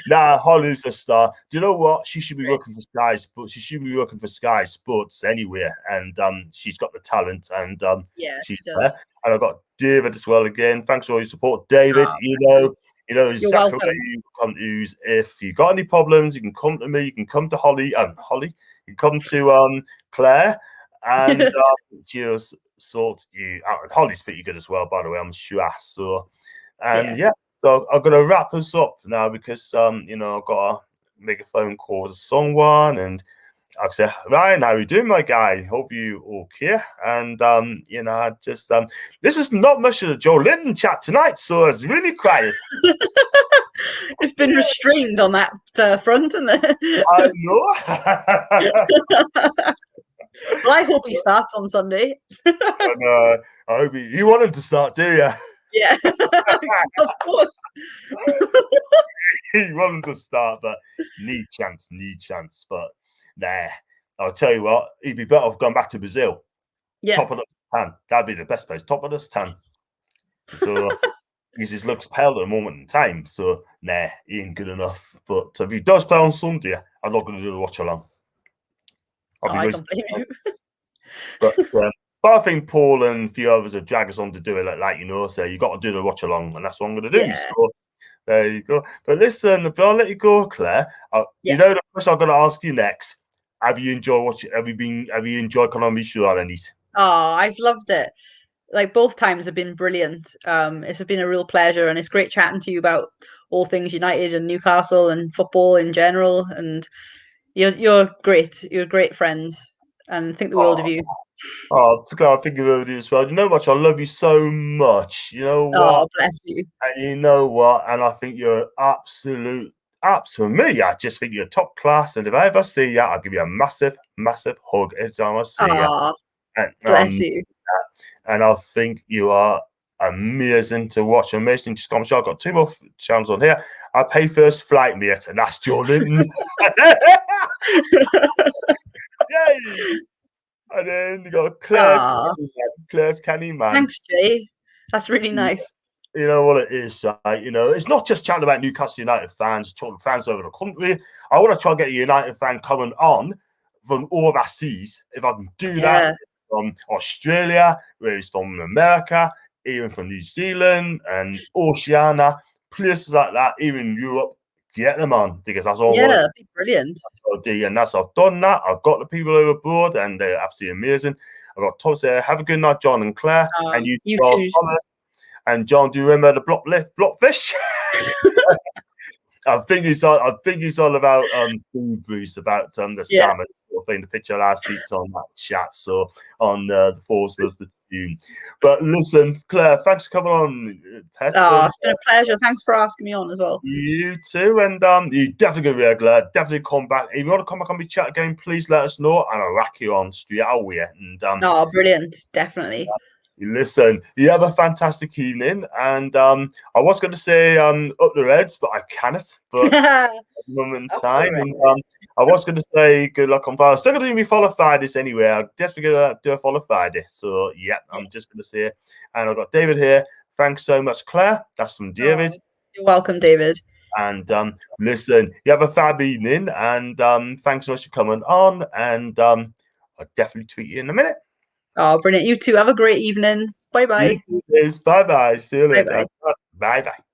Nah, Holly's a star. Do you know what? She should be working for Sky Sports. She should be working for Sky Sports anywhere. And she's got the talent. And she's there. And I've got David as well again. Thanks for all your support. David, you know exactly where you come to use. If you got any problems, you can come to me. You can come to Holly. You can come to Claire, and she'll sort you out. And Holly's pretty good as well, by the way. I'm sure. So, so I'm gonna wrap us up now because I've got to make a phone call to someone, and I say, Ryan, how are you doing, my guy? Hope you okay. And this is not much of a Joe Linton chat tonight, so it's really quiet. It's been restrained on that front, isn't it? I know. Well, I hope he starts on Sunday. And, I hope you want him to start, do you? Yeah, of course. You want him to start, but need chance. But nah, I'll tell you what, he'd be better off going back to Brazil. Yeah. Top of the tan. That'd be the best place. Top of the tan. So he just looks pale at the moment in time. So nah, he ain't good enough. But if he does play on Sunday, I'm not going to do the watch along. I don't blame you. But I think Paul and a few others have dragged us on to do it like that, so you got to do the watch along, and that's what I'm going to do. Yeah. So there you go. But listen, if I'll let you go, Claire, you know the question I'm going to ask you next. Have you enjoyed watching? Have you enjoyed coming on my show, Alanise? Oh, I've loved it. Like both times have been brilliant. It's been a real pleasure, and it's great chatting to you about all things United and Newcastle and football in general. And you're great. You're a great friend, and think the world of you. Oh, I think of you as well. You know what? I love you so much. You know what? Oh, bless you. And you know what? And I think you're absolute. Me, I just think you're top class. And if I ever see you, I'll give you a massive, massive hug every time I see you. And, bless you. And I think you are amazing to watch. Amazing. Just come. I've got 2 more channels on here. I pay first flight, mate, and that's Joe Linton. Yay! And then you got Claire's Canny Man. Thanks, Jay. That's really nice. You know what it is, right? It's not just chatting about Newcastle United fans, talking fans over the country. I want to try and get a United fan coming on from overseas, if I can do that, from Australia, where he's from America, even from New Zealand and Oceania, places like that, even Europe. Get them on, because that's all. Yeah, that'd be brilliant. And that's I've done that. I've got the people over board, and they're absolutely amazing. I've got Thomas there. Have a good night, John and Claire, and you too. Thomas. And John, do you remember the blockfish? I think he's all about food, Bruce, about the salmon sort of thing. The picture last week on that chat, so on the force with the tune. But listen, Claire, thanks for coming on. It's been a pleasure. Thanks for asking me on as well. You too, and you definitely be regular. Definitely come back. If you want to come back on my chat again, please let us know, and I'll rack you on straight away. And brilliant, definitely. Listen, you have a fantastic evening, and I was going to say up the Reds, but I cannot. But at the moment in time, and I was going to say good luck on Friday. Still going to do me follow Friday anyway. I'm definitely going to do a follow Friday. So, yeah, I'm just going to say it. And I've got David here. Thanks so much, Claire. That's from David. Oh, you're welcome, David. And listen, you have a fab evening. And thanks so much for coming on. And I'll definitely tweet you in a minute. Oh, brilliant. You too. Have a great evening. Bye-bye. Bye-bye. See you later. Bye-bye. Bye-bye.